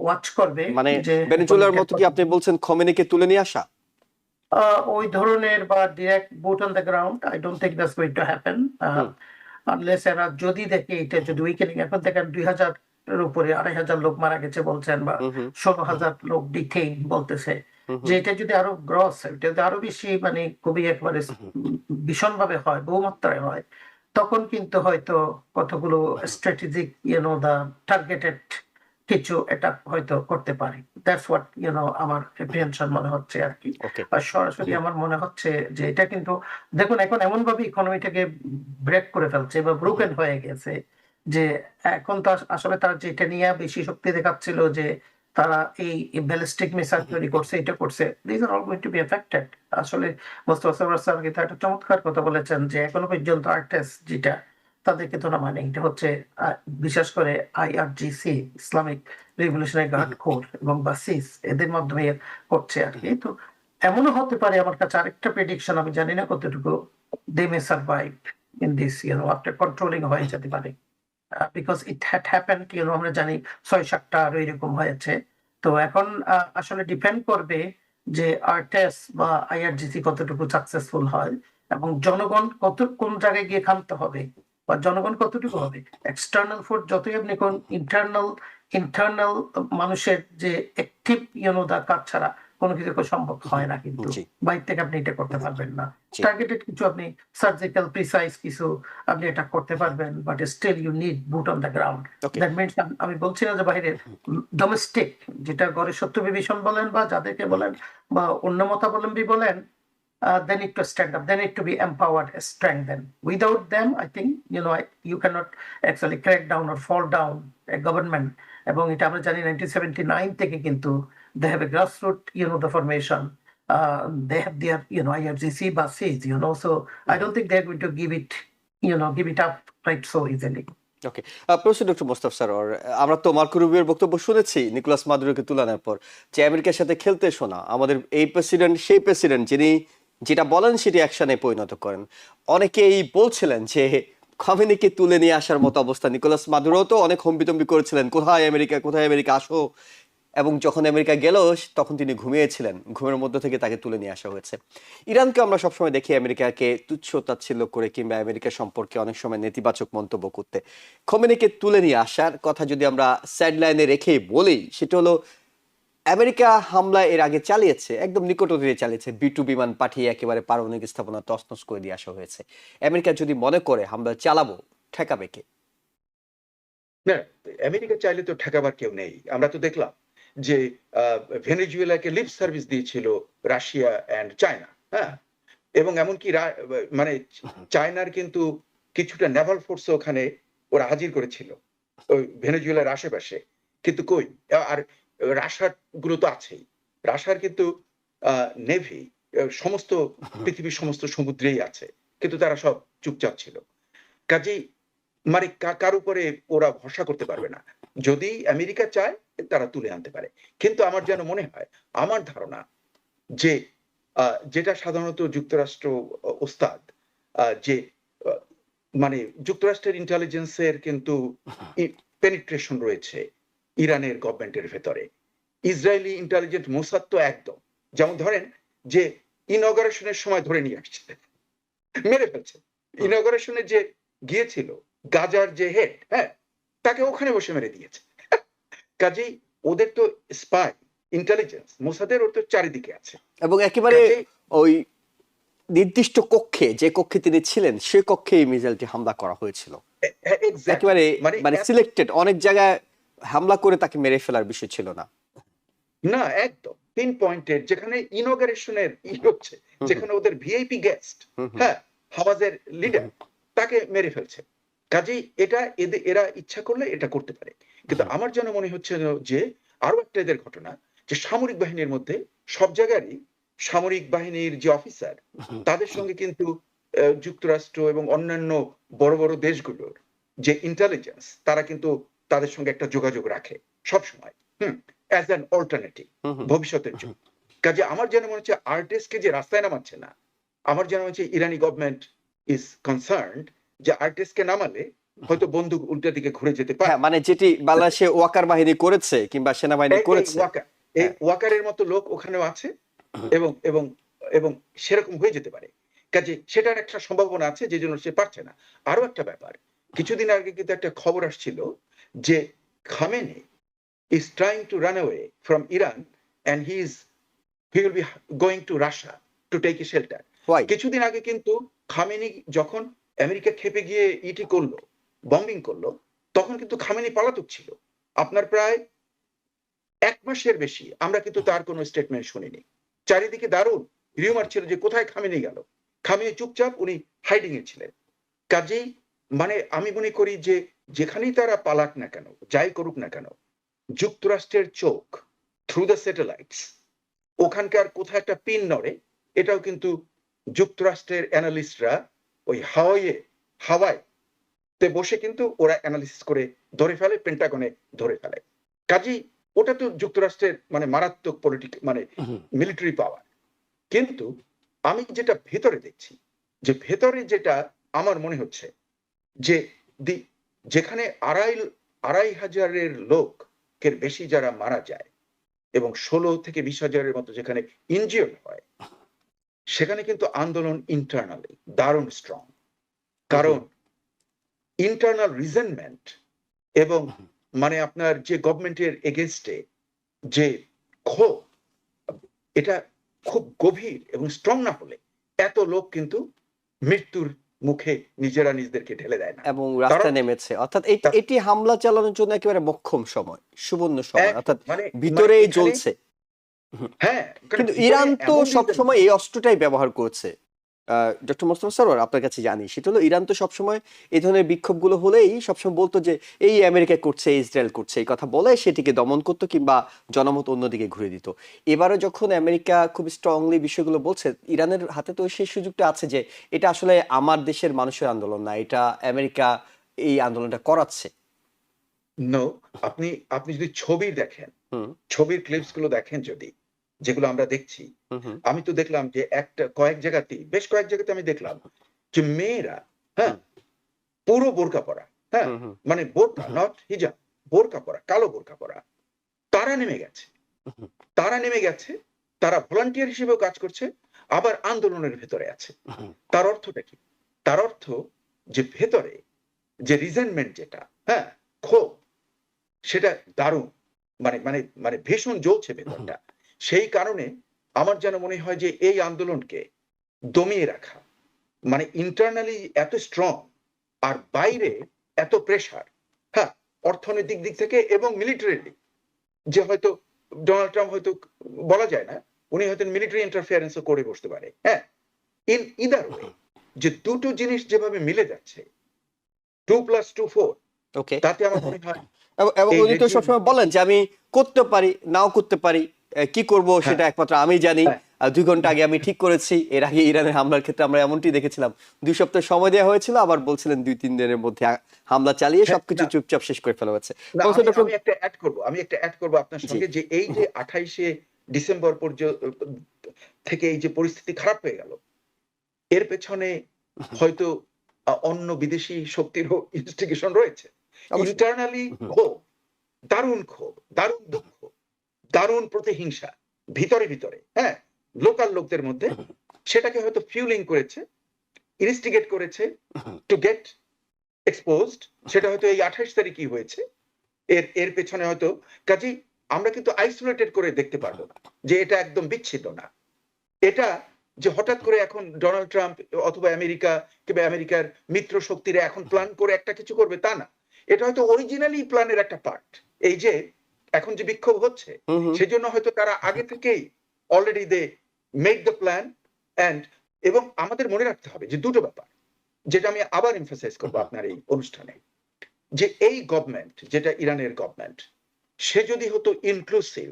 ওয়াচ করবে মানে যে ভেনেজুয়েলার মতো কি আপনি বলছেন খমেনিকে তুলে নিয়ে আসা? ওই ধরনের বা direct boot on the ground, I don't think that's going to happen unless এরা যদি দেখে এটা যদি উইকেনিং। এখন দেখেন 2000 এর উপরে 2500 লোক মারা গেছে বলছেন, বা হুম হুম 16,000 লোক ডিটেইন বলতেছে। হুম যে এটা যদি আরো গ্রস, এটা যদি আরো বেশি মানে খুবই একবারে হুম ভীষণ ভাবে হয়, বহুমাত্রায় হয়, তখন কিন্তু হয়তো কতগুলো স্ট্র্যাটেজিক দা টার্গেটেড কিছু এটা হয়তো করতে পারে। দ্যাটস হোয়াট আমার এপ্রিহেনশন মনে হচ্ছে আর কি। ওকে আর সরাসরি আমার মনে হচ্ছে যে এটা কিন্তু দেখুন এখন এমন ভাবে ইকোনমিটাকে ব্রেক করে ফেলছে বা ব্রোকেন হয়ে গেছে, যে এখন তো আসলে তার যেটা নিয়ে বেশি শক্তি দেখাচ্ছিল যে তারা এই ব্যালিস্টিক মিসাইল তৈরি করছে, এটা করছে, this are all going to be affected. আসলে মোস্তফা সরওয়ার স্যার কিন্তু একটা চমৎকার কথা বলেছেন যে এখনো পর্যন্ত আর্টেস যেটা তাদেরকে তো না, মানে এটা হচ্ছে বিশেষ করে IRGC, Islamic revolutionary guard corps এবং বাসিস, এদের মাধ্যমে করছে আর কি। তো এমনও হতে পারে, আমার কাছে আরেকটা প্রেডিকশন, আমি জানি না কতটুকু, they may survive in this after controlling হয়ে যেতে পারে, বিকজ ইট হ্যাড হ্যাপেন্ড আমরা জানি 6-7টা আরো এরকম হয়েছে। তো এখন আসলে ডিপেন্ড করবে যে আরটেস বা IRGC কতটুকু সাকসেসফুল হয় এবং জনগণ কোন জায়গায় গিয়ে খামতে হবে বা জনগণ কতটুকু হবে। এক্সটার্নাল ফোর্স যতই আপনি কোন ইন্টারনাল মানুষের যে অ্যাক্টিভ দা কাজ ছাড়া কোনো কিছু সম্ভব হয় না, কিন্তু জি বাইরে থেকে আপনি এটা করতে পারবেন না। জি টার্গেটেড কিছু আপনি সার্জিক্যাল প্রিসাইজ কিছু আপনি এটা করতে পারবেন, but still you need boot on the ground. Okay that means আমি বলছি না যে বাইরের ডোমেস্টিক, যেটা ঘরে সত্য বিভীষণ বলেন বা যাদেরকে বলেন বা অন্য মতাবলম্বী বলেন, they need to stand up, they need to be empowered, strengthened. Without them, I think you cannot actually crack down or fall down a government. এবং এটা আমরা জানি 1979 থেকে কিন্তু they have a grassroots the formation, they have their IRGC bases, so I don't think they're going to give it up right so easily. Okay professor doctor মোস্তাফ Sarwar, আমরা তো মার্কো রুবিওর বক্তব্য শুনেছি নিকোলাস মাদুরোকে তুলনার পর, যে আমেরিকার সাথে খেলতে শোনা, আমাদের এই প্রেসিডেন্ট সেই প্রেসিডেন্ট যিনি যেটা বলেন সেটি অ্যাকশনে পরিণত করেন। অনেকেই বলছিলেন যে খমেনিকে তুলে নিয়ে আসার মতো অবস্থা, নিকোলাস মাদুরো তো অনেক হম্বিতম্বি করেছিলেন, কোথায় আমেরিকা আসো, এবং যখন আমেরিকা গেল তখন তিনি ঘুমিয়েছিলেন, ঘুমের মধ্যে থেকে তাকে তুলে নিয়ে আসা হয়েছে। ইরানকে আমরা সবসময় দেখি আমেরিকাকে তুচ্ছ তাচ্ছিল্য করে কিংবা আমেরিকা সম্পর্কে অনেক সময় নেতিবাচক মন্তব্য করতে। খমেনিকে তুলে নিয়ে আসার কথা যদি আমরা সাইডলাইনে রেখে বলি, সেটা হলো আমেরিকা হামলা এর আগে চালিয়েছে, একদম নিকটতীরে চালিয়েছে, B-2 বিমান পাঠিয়ে একেবারে পারমাণবিক স্থাপনা তছনছ করে দিয়ে আসা হয়েছে। আমেরিকা যদি মনে করে হামলা চালাবো, ঠেকাবে কে? না, আমেরিকা চাইলে তো ঠেকাবার কেউ নেই। আমরা তো দেখলাম যে ভেনেজুয়েলাকে লিপ সার্ভিস দিয়েছিল রাশিয়া এন্ড চায়না, হ্যাঁ, এবং এমনকি মানে চায়নার কিন্তু কিছুটা নেভাল ফোর্স ওখানে ওরা হাজির করেছিল ওই ভেনেজুয়েলার আশেপাশে। কিন্তু কই, আর রাশার গুলো তো আছেই। রাশার কিন্তু নেভি সমস্ত পৃথিবীর সমস্ত সমুদ্রেই আছে, কিন্তু তারা সব চুপচাপ ছিল। কাজেই মানে কার উপরে ওরা ভরসা করতে পারবে না। যদি আমেরিকা চায় তারা তুলে আনতে পারে। কিন্তু আমার যেন মনে হয়, আমার ধারণা যে যেটা সাধারণত যুক্তরাষ্ট্র ওস্তাদ, যে মানে যুক্তরাষ্ট্রের ইন্টেলিজেন্সের কিন্তু পেনিট্রেশন রয়েছে ইরানের গভর্নমেন্টের ভেতরে। ইসরায়েলি ইন্টেলিজেন্ট মোসাদ তো একদম, যেমন ধরেন যে ইনঅগারেশনের সময় ধরে নিয়ে আসছে, মেরে ফেলছে। ইনঅগারেশনে যে গিয়েছিল গাজার যে হেড, হ্যাঁ, তাকে ওখানে বসে মেরে দিয়েছে। কাজেই ওদের তো স্পাই ইন্টেলিজেন্স মোসাদের ওর তো চারিদিকে আছে এবং একেবারে ওই নির্দিষ্ট কক্ষে, যে কক্ষে তিনি ছিলেন সে কক্ষে এই মিসাইলটি হামলা করা হয়েছিল। এক্স্যাক্টলি একেবারে মানে মানে সিলেক্টেড, অনেক জায়গায় হামলা করে তাকে মেরে ফেলার বিষয় ছিল না। না একদম পিন পয়েন্টেড, যেখানে ইনঅগারেশনের হচ্ছে, হুম, যেখানে ওদের ভিআইপি গেস্ট, হুম, হুম, হ্যাঁ, হামাজের লিডার, তাকে মেরে ফেলছে। কাজেই এটা এরা ইচ্ছা করলে এটা করতে পারে। কিন্তু হুম, আমার যেন মনে হচ্ছে যে আরো একটা এদের ঘটনা, যে সামরিক বাহিনীর মধ্যে সব জায়গারই সামরিক বাহিনীর যে অফিসার, হুম, তাদের সঙ্গে কিন্তু যুক্তরাষ্ট্র এবং অন্যান্য বড় বড় দেশগুলোর যে ইন্টেলিজেন্স, তারা কিন্তু তাদের সঙ্গে একটা যোগাযোগ রাখে সব সময়, অ্যাজ অ্যান অল্টারনেটিভ হুম, হুম, ভবিষ্যতের জন্য। কাজে আমার যেন মনে হচ্ছে আরটিএসকে যে রাস্তায় নামাচ্ছে না, আমার যেন মনে হচ্ছে ইরানি গভর্নমেন্ট ইজ কনসার্নড যে আরটিএসকে নামালে হয়তো বন্দুক উল্টা দিকে ঘুরে যেতে পারে। হ্যাঁ, মানে যেটি বাংলাদেশে ওয়াকার বাহিনী করেছে কিংবা সেনাবাহিনী এই করেছে। এই হ্যাঁ, ওয়াকারের মতো লোক ওখানেও আছে, এবং এবং এবং সেরকম হয়ে যেতে পারে। কাজে সেটার একটা সম্ভাবনা আছে, যে জন্য সে পারছে না। আরো একটা ব্যাপার, কিছুদিন আগে কিন্তু একটা খবর আসছিল যে Khamenei is trying to run away from Iran, and he will be going to Russia to take a shelter. Why? কিছুদিন আগে কিন্তু খামেনি যখন আমেরিকা খেপে গিয়ে ইটি করলো, বম্বিং করলো, তখন কিন্তু খামেনি পলাতক ছিল। আপনার প্রায় ১ মাসের বেশি আমরা কিন্তু তার কোনো স্টেটমেন্ট শুনিনি। চারিদিকে দারুণ রিউমার ছিল যে কোথায় খামেনি গেল। খামেনি চুপচাপ উনি হাইডিং এ ছিলেন। কাজেই মানে আমি মনে করি যে যেখানেই তারা পালাক না কেন, যাই করুক না কেন, যুক্তরাষ্ট্রের চোখ থ্রু দ্য স্যাটেলাইটস ওখানকার কোথায় একটা পিন নড়ে, এটাও কিন্তু যুক্তরাষ্ট্রের অ্যানালিস্টরা ওই হাওয়ায় তে বসে কিন্তু ওরা অ্যানালিসিস করে ধরে ফেলে, পেন্টাগনে ধরে ফেলে। কাজেই ওটা তো যুক্তরাষ্ট্রের মানে মারাত্মক মানে হুম, মিলিটারি পাওয়ার। কিন্তু আমি যেটা ভেতরে দেখছি, যে ভেতরে যেটা আমার মনে হচ্ছে যে যেখানে আড়াই হাজারের লোকের বেশি যারা মারা যায় এবং ১৬ থেকে ২০ হাজারের মতো যেখানে ইনজিওর্ড হয়, সেখানে কিন্তু আন্দোলন ইন্টারনালি দারুণ স্ট্রং। কারণ ইন্টারনাল রিজেন্টমেন্ট এবং মানে আপনার যে গভর্নমেন্টের এগেইনস্টে যে ক্ষোভ, এটা খুব গভীর এবং স্ট্রং না হলে এত লোক কিন্তু মৃত্যুর মুখে নিজেরা নিজেদেরকে ঢেলে দেয় না। এবং কারণ রাস্তায় নেমেছে, অর্থাৎ এটি হামলা চালানোর জন্য একেবারে মোক্ষম সময়, সুবর্ণ সময়, এক অর্থাৎ মানে ভিতরেই এখানে জ্বলছে। হুম। হ্যাঁ, কারণ কিন্তু ভিতরে ইরান তো এমন রিজন সবসময় এই অস্ত্রটাই ব্যবহার করছে। ডক্টর মোস্তফা সরোয়ার, আপনার কাছে জানি সেটা হলো ইরান তো সবসময় এই ধরনের বিক্ষোভগুলো হলেই সবসময় বলতো যে এই আমেরিকা করছে, ইসরায়েল করছে, এই কথা বলে সেটিকে দমন করতো কিংবা জনমত অন্যদিকে ঘুরে দিত। এবারও যখন আমেরিকা খুব স্ট্রংলি বিষয়গুলো বলছে, ইরানের হাতে তো সেই সুযোগটা আছে যে এটা আসলে আমার দেশের মানুষের আন্দোলন না, এটা আমেরিকা এই আন্দোলনটা করাচ্ছে। নো, আপনি আপনি যদি ছবি দেখেন, হুম, ছবির ক্লিপস গুলো দেখেন যদি, যেগুলো আমরা দেখছি, হুম, হুম, আমি তো দেখলাম যে কয়েক জায়গাতেই, বেশ কয়েক জায়গাতে আমি দেখলাম যে মেয়েরা, হ্যাঁ, হুম, পুরো বোরকা পরা, হ্যাঁ, হুম, হুম, মানে বোরকা হুম, নট হিজাব, বোরকা পরা, কালো বোরকা পরা, তারা নেমে গেছে। হুম, তারা নেমে গেছে, তারা ভলান্টিয়ার হিসেবেও কাজ করছে, আবার আন্দোলনের ভেতরে আছে। হুম, তার অর্থটা কি? তার অর্থ যে ভেতরে যে রিজেন্টমেন্ট যেটা, হ্যাঁ, ক্ষোভ, সেটা দারুণ, মানে মানে মানে ভীষণ জ্বলছে হুম, ভেতরটা। সেই কারণে আমার যেন মনে হয় যে এই আন্দোলনকে দমিয়ে রাখা, মানে ইন্টারনালি এত স্ট্রং, আর বাইরে এত প্রেসার, হ্যাঁ, অর্থনৈতিক দিক থেকে এবং মিলিটারিলি, যে হয়তো ডোনাল্ড ট্রাম্প হয়তো বলা যায় না, উনি হয়তো মিলিটারি ইন্টারফিয়ারেন্সও করে বসতে পারে, হ্যাঁ, ইন ইদার ওয়ে, যে দুটো জিনিস যেভাবে মিলে যাচ্ছে, 2+2=4, ওকে। তাতে আমার মনে হয় এবং এই উনি তো রেজিম, সবসময় বলেন যে আমি করতে পারি, নাও করতে পারি, কি করব হ্যাঁ, সেটা একমাত্র আমি জানি। হ্যাঁ, ২ ঘন্টা আগে আমি ঠিক করেছি। এর আগে ইরানের হামলার ক্ষেত্রে আমরা এমনটি দেখেছিলাম। ২ সপ্তাহ সময় দেওয়া হয়েছিল, আবার বলছিলেন ২-৩ দিনের মধ্যে হামলা চালিয়ে হ্যাঁ, সবকিছু না, চুপচাপ শেষ করে ফেলা হয়েছে। না, প্রফেসর ডক্টর আমি একটা এড করব আপনার জি। সঙ্গে, যে এই যে ২৮শে ডিসেম্বর থেকে এই যে পরিস্থিতি খারাপ হয়ে গেল, এর পেছনে হয়তো অন্য বিদেশি শক্তিরও ইনস্টিগেশন রয়েছে। অবশ্যই। ইন্টারনালি ক্ষোভ, দারুণ দুঃখ, দারুণ প্রতিহিংসা ভিতরে, হ্যাঁ, লোকাল লোকদের মধ্যে, সেটাকে হয়তো ফিউলিং করেছে, ইনস্টিগেট করেছে টু গেট এক্সপোজড। সেটা হয়তো এই ২৮ তারিখই হয়েছে। এর পেছনে হয়তো, কাজেই আমরা কিন্তু আইসোলেটেড করে দেখতে পারবো না যে এটা একদম বিচ্ছিন্ন না। এটা যে হঠাৎ করে এখন ডোনাল্ড ট্রাম্প অথবা আমেরিকা কিংবা আমেরিকার মিত্র শক্তিরা এখন প্ল্যান করে একটা কিছু করবে তা না। এটা হয়তো অরিজিনালি প্ল্যানের একটা পার্ট। এই যে এখন যে বিক্ষোভ হচ্ছে হুম হুম সেজন্য হয়তো তারা আগে থেকেই already they make the plan and এবং আমাদের মনে রাখতে হবে যে দুটো ব্যাপার যেটা আমি আবার এমফাসাইজ করবো আপনার এই অনুষ্ঠানে, যে এই গভর্নমেন্ট যেটা ইরানের গভর্নমেন্ট সে যদি হতো ইনক্লুসিভ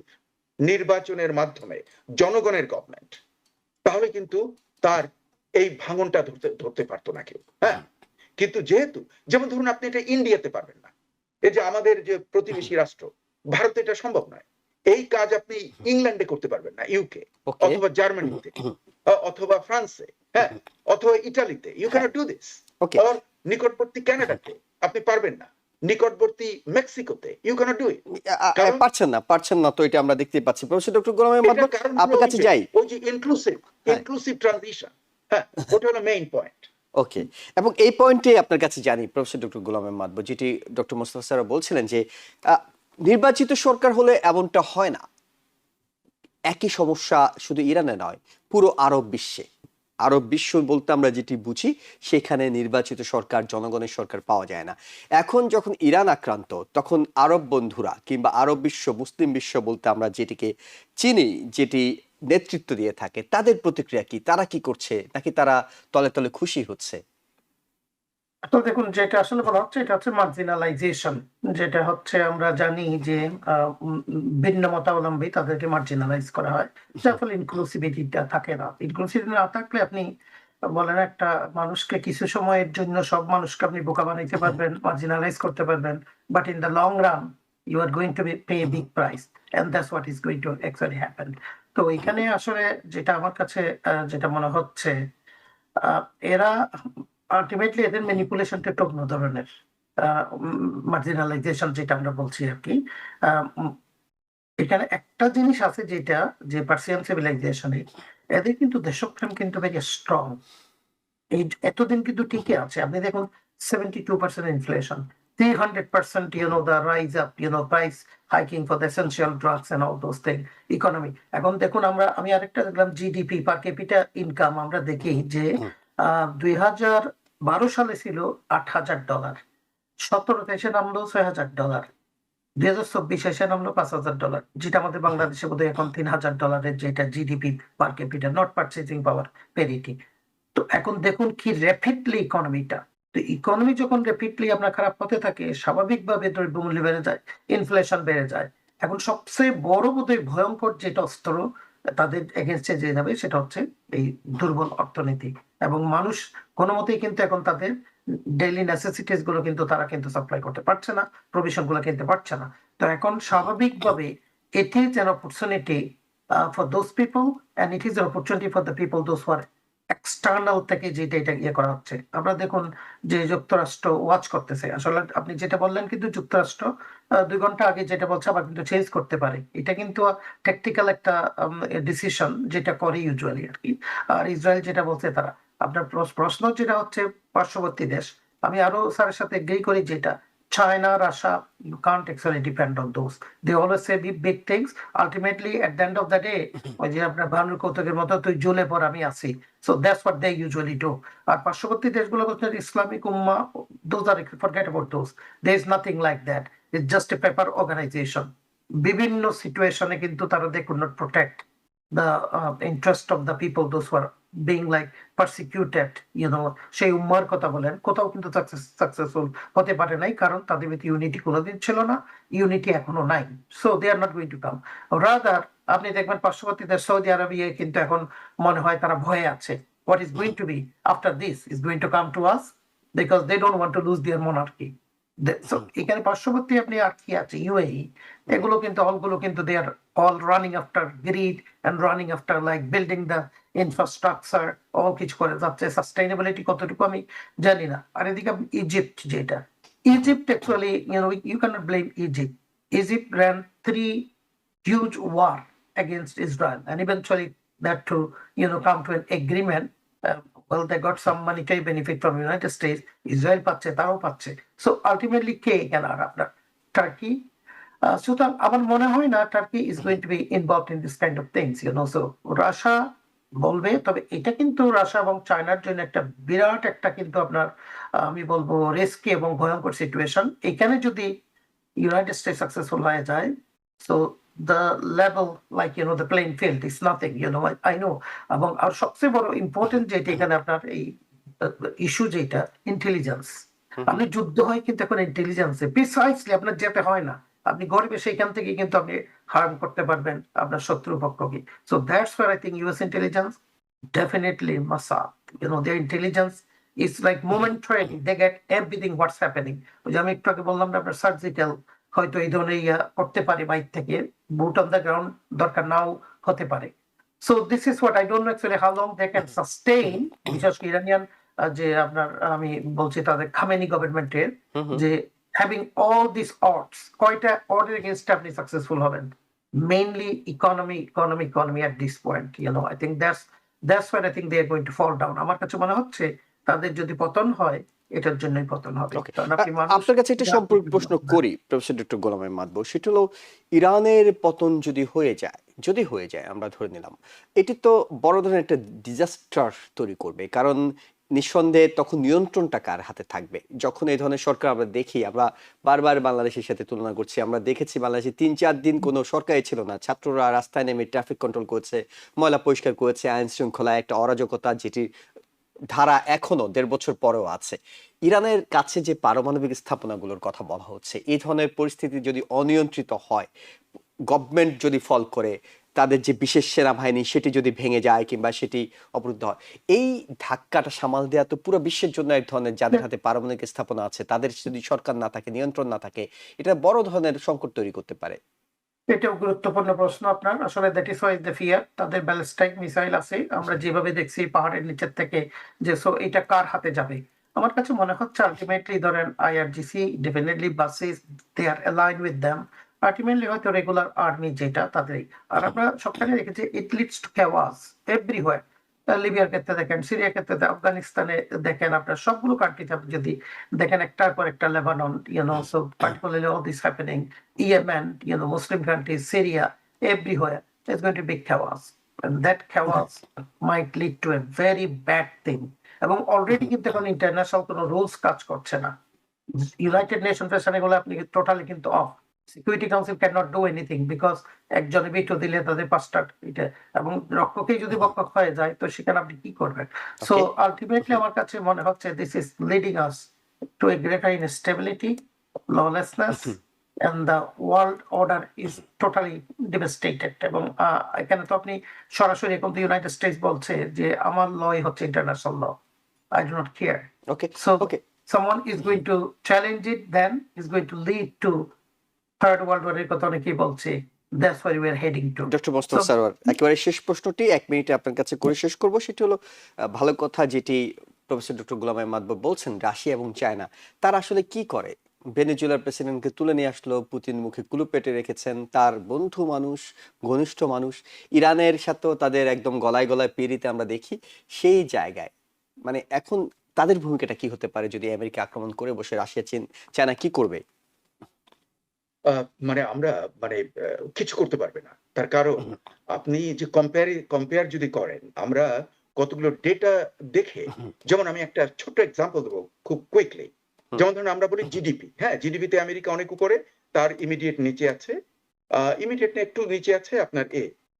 নির্বাচনের মাধ্যমে জনগণের গভর্নমেন্ট তাহলে কিন্তু তার এই ভাঙনটা ধরতে পারতো না কেউ। হ্যাঁ, কিন্তু যেহেতু যেমন ধরুন আপনি এটা ইন্ডিয়াতে পারবেন না, এই যে আমাদের যে প্রতিবেশী রাষ্ট্র ভারতে এটা সম্ভব নয়। এই কাজ আপনি ইংল্যান্ডে করতে পারবেন না, ইউকে ওকে অথবা জার্মানিতে অথবা ফ্রান্সে, হ্যাঁ, অথবা ইটালিতে you can't do this. Okay or নিকটবর্তী কানাডাতে আপনি পারবেন না, নিকটবর্তী মেক্সিকোতে ইউ ক্যানট ডু ইট। কারণ পারছেন না তো এটা আমরা দেখতে পাচ্ছি। প্রফেসর ডক্টর গোলাম মোহাম্মদ এটার কারণ আপনার কাছে যাই। ওই যে ইনক্লুসিভ ট্রানজিশন, হ্যাঁ, ওটা হলো মেইন পয়েন্ট। ওকে, এবং এই পয়েন্টে আপনার কাছে জানি প্রফেসর ডক্টর গোলাম মোহাম্মদ, যেটি ডক্টর মোস্তফা স্যার বলছিলেন যে নির্বাচিত সরকার হলে এমনটা হয় না। একই সমস্যা শুধু ইরানে নয়, পুরো আরব বিশ্ব বলতে আমরা যেটি বুঝি সেখানে নির্বাচিত সরকার, জনগণের সরকার পাওয়া যায় না। এখন যখন ইরান আক্রান্ত তখন আরব বন্ধুরা কিংবা আরব বিশ্ব, মুসলিম বিশ্ব বলতে আমরা যেটিকে চিনি, যেটি নেতৃত্ব দিয়ে থাকে, তাদের প্রতিক্রিয়া কি? তারা কি করছে, নাকি তারা তলে তলে খুশি হচ্ছে? তো দেখুন, যেটা আসলে বলা হচ্ছে এটা হচ্ছে মার্জিনালাইজেশন। যেটা হচ্ছে আমরা জানি যে ভিন্ন মতাবলম্বী তাদেরকে মার্জিনালাইজ করা হয়, যার ফলে ইনক্লুসিভিটিটা থাকে না। ইনক্লুসিভিটি না থাকলে আপনি বলেন একটা মানুষকে কিছু সময়ের জন্য সব মানুষকে আপনি বোকা বানাইতে পারবেন, মার্জিনালাইজ করতে পারবেন, but in the long run you are going to pay a big price and that's what is going to actually happen. তো এখানে আসলে যেটা আমার কাছে যেটা মনে হচ্ছে, এরা আলটিমেটলি এদের ম্যানিপুলেশনটা একটু অন্য ধরনের, মার্জিনালাইজেশন যেটা আমরা বলছি আর কি। এখানে একটা জিনিস আছে যেটা, যে পার্সিয়ান সিভিলাইজেশনে এদের কিন্তু দেশপ্রেম কিন্তু ভেরি স্ট্রং। এই এতদিন কিন্তু টিকে আছে। আপনি দেখুন 72% inflation, 300% the rise up, price hiking for the essential drugs and all those things, economy। এখন দেখুন আমি আরেকটা দেখলাম জিডিপি পার ক্যাপিটা ইনকাম, আমরা দেখি যে 2012 সালে ছিল $8,000, 17 এসে নামলো $6,000, 2024 এসে নামলো $5,000, যেটা আমাদের বাংলাদেশে বোধহয় এখন $3,000 যেটা GDP per capital, not purchasing power parity. তো এখন দেখুন কি র্যাপিডলি ইকোনমিটা, তো ইকোনমি যখন র্যাপিডলি আপনার খারাপ পথে থাকে, স্বাভাবিকভাবে দ্রব্যমূল্য বেড়ে যায়, ইনফ্লেশন বেড়ে যায়। এখন সবচেয়ে বড় বোধহয় ভয়ঙ্কর যেটা অস্ত্র তাদের এগেনস্টে যে যাবে সেটা হচ্ছে এই দুর্বল অর্থনীতি, এবং মানুষ কোনো মতেই কিন্তু এখন তাদের ডেইলি নেসেসিটিস গুলো কিন্তু তারা কিন্তু সাপ্লাই করতে পারছে না, প্রভিশন গুলো কিনতে পারছে না। তো এখন স্বাভাবিকভাবে it is an opportunity for those people and it is an opportunity for the people those who are external থেকে যেটা এটা ইয়ে করা হচ্ছে। আমরা দেখুন যে যুক্তরাষ্ট্র ওয়াচ করতেছে, আসলে আপনি যেটা বললেন কিন্তু যুক্তরাষ্ট্র 2 ঘন্টা আগে যেটা বলছে আবার কিন্তু চেঞ্জ করতে পারে, এটা কিন্তু টেকনিক্যাল একটা ডিসিশন যেটা করে ইউজুয়ালি আর কি। আর ইসরায়েল যেটা বলছে তারা, আপনার প্রশ্ন যেটা হচ্ছে পার্শ্ববর্তী দেশ, আমি আরো স্যারের সাথে এগ্রি করি যেটা China, Russia, you can't actually depend on those. They always say big things. Ultimately, at the end of the day, ওই যে আপনার ভানুর কৌতুকের মতো তুই জ্বলে পর আমি আছি। So that's what they usually do. আর পার্শ্ববর্তী দেশগুলো হচ্ছে Islamic Ummah, those are, forget about those. There is nothing like that. It's just a paper organization. বিভিন্ন সিচুয়েশনে কিন্তু তারা they could not protect the interest of the people, those who are being like persecuted, সেই উম্মার কথা বলেন, কোথাও কিন্তু সাকসেসফুল হতে পারে নাই, কারণ তাদের ভিতরে ইউনিটি কোনোদিন ছিল না, ইউনিটি এখনো নাই। So they are not going to come. Rather আপনি দেখবেন পার্শ্ববর্তী দেশ সৌদি আরবিয়া কিন্তু এখন মনে হয় তারা ভয়ে আছে, what is going to be after this is going to come to us, because they don't want to lose their monarchy. এখানে পার্শ্ববর্তী আপনি আর কি আছে ইউএই, এগুলো কিন্তু অলগুলো কিন্তু they are all running after greed and running after like building the infrastructure, all কিছু করে যাচ্ছে। সাস্টেইনেবিলিটি কতটুকু আমি জানি না। আর এদিকে ইজিপ্ট, যেটা Egypt actually you cannot blame Egypt ran 3 huge war against Israel and eventually that to come to an agreement. Well, they got some monetary benefit from United States, Israel পাচ্ছে, তারাও পাচ্ছে। So ultimately কে এখানে আর আপনার টার্কি? সুতরাং আমার মনে হয় না turkey is going to be involved in this kind of things, so Russia বলবে, তবে এটা কিন্তু রাশিয়া এবং চায়নার জন্য একটা বিরাট একটা কিন্তু আপনার আমি বলবো রিস্কি এবং ভয়ঙ্কর সিচুয়েশন। এখানে যদি ইউনাইটেড স্টেটস সাকসেসফুল হয়ে যায়, so the level like the playing field is nothing, I know. এবং আর সবচেয়ে বড় ইম্পর্টেন্ট যেটা এখানে আপনার এই ইস্যু যেটা ইন্টেলিজেন্স। হুম, আপনি যুদ্ধ হয় কিন্তু এখন ইন্টেলিজেন্সে প্রিসাইসলি আপনার যেতে হয় না, আপনি গরিবে সেইখান থেকে কিন্তু আপনি হার্ম করতে পারবেন আপনার শত্রুপক্ষকে। So that's war I think US intelligence definitely Mossad. Their intelligence is like momentarily. They get everything what's happening. ওই যে আমি একটু আগে বললাম না আপনার সার্জিক্যাল হয়তো এই ধরনের ইয়া করতে পারে বাইর থেকে, বুট অন দ্য গ্রাউন্ড দরকার নাও হতে পারে। So this is what I don't know actually how long they can sustain, বিশেষ করে ইরানিয়ান যে আপনার আমি বলছি তাদের খামেনি গভর্নমেন্টের হুম, হুম। যে হ্যাভিং অল দিস অডস, কয়টা অর্ডের এগেনস্ট আপনি সাকসেসফুল হবেন? Mainly economy at this point. I think that's when I think they are going to fall down. আমার কাছে মনে হচ্ছে তাদের যদি পতন হয় এটার জন্যই পতন হবে, ওকে, কারণ আপনি মানুষ আপনার কাছে একটা সম্পর্ক প্রশ্ন করি প্রফেসর ডক্টর গোলাম মাদবর, সেটা হলো ইরানের পতন যদি হয়ে যায় আমরা ধরে নিলাম, এটি তো বড় ধরনের একটা ডিজাস্টার তৈরি করবে, কারণ নিঃসন্দেহে তখন নিয়ন্ত্রণটা কার হাতে থাকবে? যখন এই ধরনের সরকার আমরা দেখি, আমরা বারবার বাংলাদেশের সাথে তুলনা করছি, আমরা দেখেছি বাংলাদেশে ৩-৪ দিন কোনো সরকারই ছিল না, ছাত্ররা রাস্তায় নেমে ট্রাফিক কন্ট্রোল করেছে, ময়লা পরিষ্কার করেছে, আইন শৃঙ্খলা একটা অরাজকতা যেটি ধারা এখনো ১.৫ বছর পরেও আছে। ইরানের কাছে যে পারমাণবিক স্থাপনাগুলোর কথা বলা হচ্ছে, এই ধরনের পরিস্থিতি যদি অনিয়ন্ত্রিত হয়, গভর্নমেন্ট যদি ফল করে, তাদের যে বিশেষ সেনাবাহিনী সেটি যদি ভেঙে যায় কিংবা সেটি অবরুদ্ধ হয়, এই ধাক্কাটা সামাল দেওয়া তো পুরো বিশ্বের জন্য এক ধরনের, যাদের হাতে পারমাণবিক স্থাপনা আছে তাদের যদি সরকার না থাকে, নিয়ন্ত্রণ না থাকে, এটা বড় ধরনের সংকট তৈরি করতে পারে। এটাও গুরুত্বপূর্ণ প্রশ্ন আপনার। আসলে that is why the fear. তাদের ব্যালিস্টিক মিসাইল আছে, আমরা যেভাবে দেখছি পাহাড়ের নিচের থেকে, যে সো এটা কার হাতে যাবে? আমার কাছে মনে হচ্ছে আলটিমেটলি ধরেন IRGC definitely Basij, they are align with them. Ultimately হয়তো রেগুলার আর্মি যেটা তাদেরই। আর আমরা সবখানে দেখেছি it leads to chaos everywhere. লিবিয়ার ক্ষেত্রে দেখেন, সিরিয়ার ক্ষেত্রে আফগানিস্তানে দেখেন, আপনার সবগুলো কান্ট্রিতে আপনি যদি দেখেন একটার পর একটা, Lebanon, so particularly all this happening, Yemen, Muslim countries, Syria, everywhere, there's going to be chaos. And that chaos might lead to a very bad thing. এবং অলরেডি কিন্তু এখন ইন্টারন্যাশনাল কোনো রুলস কাজ করছে না। ইউনাইটেড নেশন ফেশন এগুলো আপনি টোটালি কিন্তু of. Security council can not do anything because একজনে ভিটো দিলে তাদের ৫টা এটা, এবং রক্ষকেই যদি বক্ষক হয়ে যায় তো সেখানে আপনি কি করবেন? সো ওকে, আলটিমেটলি আমার কাছে মনে হচ্ছে this is leading us to A greater instability, lawlessness, and the world order is totally devastated. এবং এখানে তো আপনি সরাসরি এখন তো ইউনাইটেড স্টেটস বলছে যে আমার লই হচ্ছে international law, I do not care. Okay, so okay. someone is going to challenge it, then is going to lead to third world ওয়ারের কথা অনেকেই বলছে। That's where we are heading to. Doctor Mostafa So- Sarwar, একেবারে শেষ প্রশ্নটি ১ মিনিটে আপনার কাছে করে শেষ করব, সেটি হলো ভালো কথা যেটি প্রফেসর ডক্টর গোলাম মাদবর বলছেন, রাশিয়া এবং চায়না তারা আসলে কি করে? ভেনেজুয়েলার প্রেসিডেন্টকে তুলে নিয়ে আসলো, পুতিন মুখে কুলুপ পেটে রেখেছেন, তার বন্ধু মানুষ, ঘনিষ্ঠ মানুষ, ইরানের সাথেও তাদের একদম গলায় গলায় পেরিতে আমরা দেখি। সেই জায়গায় মানে এখন তাদের ভূমিকাটা কি হতে পারে যদি আমেরিকা আক্রমণ করে বসে? রাশিয়া, চীন, চায়না কি করবে? মানে আমরা মানে কিছু করতে পারবে না। তার কারণ আপনি যে কম্পেয়ার যদি করেন, আমরা কতগুলো ডেটা দেখে, যেমন আমি একটা ছোট্ট এক্সাম্পল দেবো খুব কুইকলি। যেমন ধরুন আমরা বলি জিডিপি, হ্যাঁ, জিডিপিতে আমেরিকা অনেক উপরে, তার ইমিডিয়েট নিচে আছে, ইমিডিয়েট না একটু নিচে আছে আপনার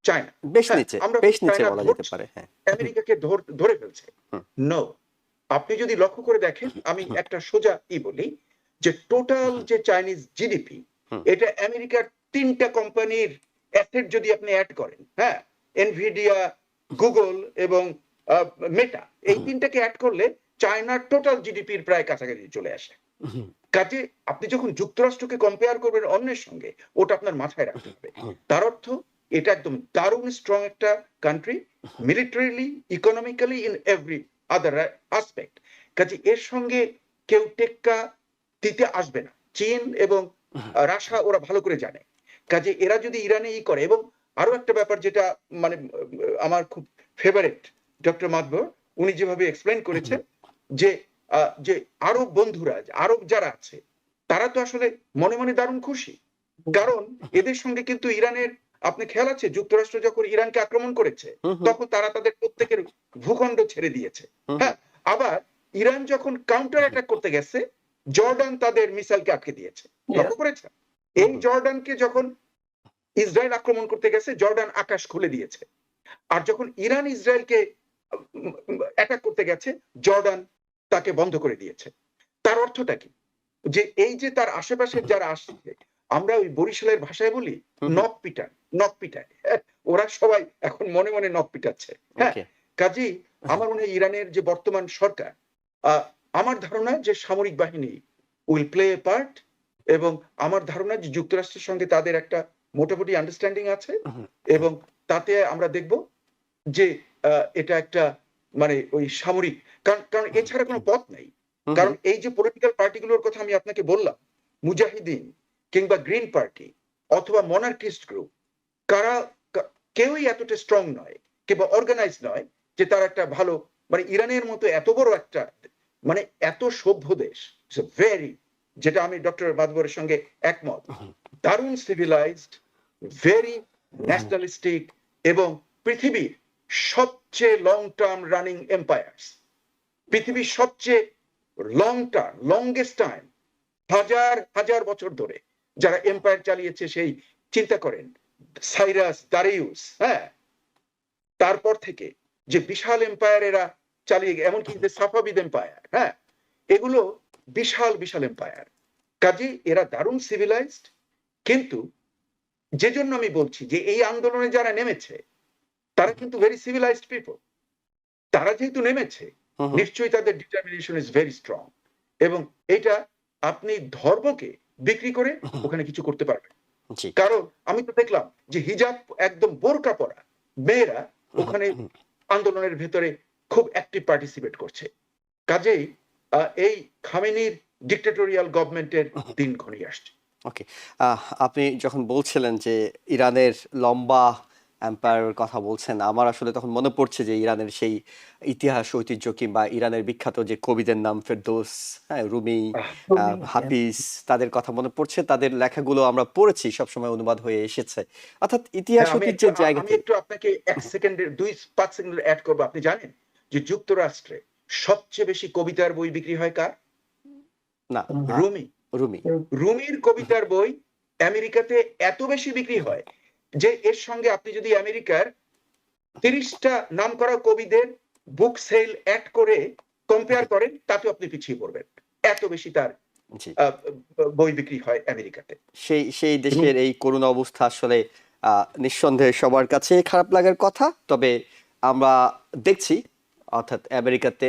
চায়না। বেশ হ্যাঁ, নিচে, আমরা বেশ নিচে চায়না বলা যেতে ধরছি, পারে। হ্যাঁ, আমেরিকাকে ধরে ফেলছে। নো, আপনি যদি লক্ষ্য করে দেখেন, আমি একটা সোজা বলি যে টোটাল যে চাইনিজ জিডিপি, এটা আমেরিকার ৩টা কোম্পানির অ্যাসেট যদি আপনি অ্যাড করেন, হ্যাঁ, এনভিডিয়া, গুগল এবং মেটা, এই ৩টাকে অ্যাড করলে চায়নার টোটাল জিডিপির প্রায় কাছাকাছি চলে আসে। কাজে আপনি যখন যুক্তরাষ্ট্রকে কম্পেয়ার করবেন অন্যের সঙ্গে, ওটা আপনার মাথায় রাখতে হবে। তার অর্থ এটা একদম দারুণ স্ট্রং একটা country, militarily, economically, in every other aspect. কাজে এর সঙ্গে কেউ টেক্কা দিতে আসবে না। চীন এবং রাশিয়া ওরা ভালো করে জানে। কাজে এরা যদি ইরানে করে, এবং আরো একটা ব্যাপার যেটা মানে আমার খুব ফেভারিট, ডক্টর মাদবর উনি যেভাবে এক্সপ্লেন করেছেন যে যে আরব বন্ধুরা, আরব যারা আছে, তারা তো আসলে মনে মনে দারুণ খুশি, কারণ এদের সঙ্গে কিন্তু ইরানের আপনি খেয়াল আছে যুক্তরাষ্ট্র যখন ইরানকে আক্রমণ করেছে তখন তারা তাদের প্রত্যেকের ভূখণ্ড ছেড়ে দিয়েছে। হ্যাঁ, আবার ইরান যখন কাউন্টার অ্যাটাক করতে গেছে জর্ডান তাদের মিসাইলকে আটকে দিয়েছে। লক্ষ্য করেছেন? এই জর্ডানকে যখন ইসরায়েল আক্রমণ করতে গেছে জর্ডান আকাশ খুলে দিয়েছে, আর যখন ইরান ইসরায়েলকে অ্যাটাক করতে গেছে জর্ডান তাকে বন্ধ করে দিয়েছে। তার অর্থটা কি? যে এই যে তার আশেপাশের যারা আসছে, আমরা ওই বরিশালের ভাষায় বলি নখ পিটায়, ওরা সবাই এখন মনে মনে নখ পিটাচ্ছে। হ্যাঁ, কাজেই আমার মনে হয় ইরানের যে বর্তমান সরকার, আমার ধারণা যে সামরিক বাহিনী উইল প্লে এ পার্ট, এবং আমার ধারণা যে যুক্তরাষ্ট্রের সঙ্গে তাদের একটা মোটামুটি আন্ডারস্ট্যান্ডিং আছে, এবং তাতে আমরা দেখব যে এটা একটা মানে ওই সামরিক, কারণ এছাড়া কোনো পথ নেই। কারণ এই যে পলিটিক্যাল পার্টিগুলোর কথা আমি আপনাকে বললাম, মুজাহিদিন কিংবা গ্রিন পার্টি অথবা মনার্কিস্ট গ্রুপ, কেউই এতটা স্ট্রং নয় কিংবা অর্গানাইজ নয় যে তারা একটা ভালো, মানে ইরানের মতো এত বড় একটা, মানে এত সভ্য দেশ, ভেরি, যেটা আমি ডক্টর মাদবরের সঙ্গে একমত, দারুণ সিভিলাইজড, ভেরি ন্যাশনালিস্টিক, এবং পৃথিবীর সবচেয়ে লং টার্ম রানিং এম্পায়ার্স, পৃথিবীর সবচেয়ে লংগেস্ট টাইম, হাজার হাজার বছর ধরে যারা এম্পায়ার চালিয়েছে, সেই চিন্তা করেন সাইরাস, দারিউস, হ্যাঁ, তারপর থেকে যে বিশাল এম্পায়ার এরা চালিয়ে, এমনকি সাফাবিদ এম্পায়ার, হ্যাঁ, এগুলো বিশাল বিশাল এম্পায়ার। কাজে এরা দারুণ সিভিলাইজড, কিন্তু যে জন্য আমি বলছি যে এই আন্দোলনে যারা নেমেছে তারা কিন্তু ভেরি সিভিলাইজড পিপল। তারা যেহেতু নেমেছে নিশ্চয়ই তাদের ডিটারমিনেশন ইজ ভেরি স্ট্রং, এবং এটা আপনি ধর্মকে বিক্রি করে ওখানে কিছু করতে পারবেন। কারণ আমি তো দেখলাম যে হিজাব একদম বোরকা পরা মেয়েরা ওখানে আন্দোলনের ভেতরে খুব অ্যাক্টিভ পার্টিসিপেট করছে। কাজেই এই খামেনির ডিক্টেটোরিয়াল গভর্নমেন্টের দিন ঘনিয়ে আসছে। ওকে, আপনি যখন বলছিলেন যে ইরানের লম্বা এম্পায়ারের কথা বলছেন, আমার আসলে তখন মনে পড়ছে যে ইরানের সেই ইতিহাস ঐতিহ্য, কিংবা ইরানের বিখ্যাত যে কবিদের নাম ফেরদৌস, হ্যাঁ, রুমি, হাফিজ, তাদের কথা মনে পড়ছে। তাদের লেখাগুলো আমরা পড়েছি, সবসময় অনুবাদ হয়ে এসেছে। অর্থাৎ ইতিহাস ঐতিহ্যের জায়গা আমি একটু আপনাকে 1 সেকেন্ডের 2-5 সেকেন্ডের অ্যাড করবো। আপনি জানেন যে যুক্তরাষ্ট্রে সবচেয়ে বেশি কবিতার বই বিক্রি হয় কার? না, রুমির কবিতার বই আমেরিকাতে এত বেশি বিক্রি হয় যে এর সঙ্গে আপনি যদি আমেরিকার 30টা নামকরা কবিদের বুক সেল অ্যাড করে কম্পেয়ার করেন তাতে আপনি পিছিয়ে পড়বেন, এত বেশি তার বই বিক্রি হয় আমেরিকাতে। সেই দেশের এই করুণ অবস্থা আসলে নিঃসন্দেহে সবার কাছে খারাপ লাগার কথা। তবে আমরা দেখছি, অর্থাৎ আমেরিকাতে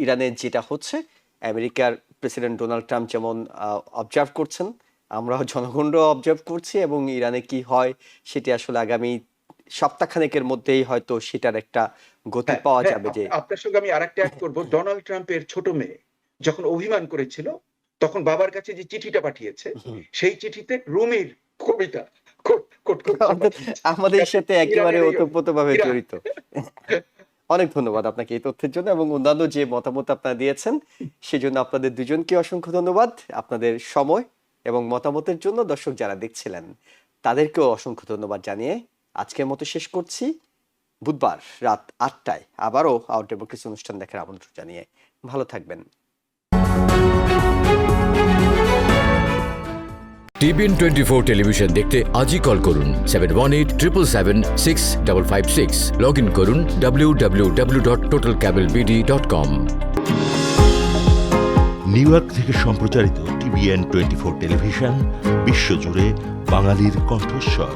ইরানে যেটা হচ্ছে, আমেরিকার প্রেসিডেন্ট ডোনাল্ড ট্রাম্প যেমন অবজার্ভ করছেন, আমরাও জনগণরাও অবজার্ভ করছি, এবং ইরানে কি হয় সেটি আসলে আগামী সপ্তাহখানেকের মধ্যেই হয়তো সেটার একটা গতি পাওয়া যাবে। যে আপনার সঙ্গে আমি আরেকটা অ্যাড করব, ডোনাল্ড ট্রাম্পের ছোট মেয়ে যখন অভিমান করেছিল তখন বাবার কাছে যে চিঠিটা পাঠিয়েছে, সেই চিঠিতে রুমির কবিতা আমাদের সাথে একেবারে ওতপ্রোতভাবে জড়িত। অনেক ধন্যবাদ আপনাকে এই তথ্যের জন্য, এবং অন্যান্য যে মতামত আপনারা দিয়েছেন সেজন্য আপনাদের দুজনকে অসংখ্য ধন্যবাদ। আপনাদের সময় এবং মতামতের জন্য দর্শক যারা দেখছিলেন তাদেরকেও অসংখ্য ধন্যবাদ জানিয়ে আজকের মতো শেষ করছি। বুধবার রাত 8টায় আবারও আউট ডেমোক্রেসি অনুষ্ঠান দেখার আমন্ত্রণ জানিয়ে ভালো থাকবেন। টিভিএন 24 টেলিভিশন দেখতে আজই কল করুন 7187776556। লগ ইন করুন www.totalcablebd.com। নিউ ইয়র্ক থেকে সম্প্রচারিত টিভিএন 24 টেলিভিশন বিশ্বজুড়ে বাঙালির কণ্ঠস্বর।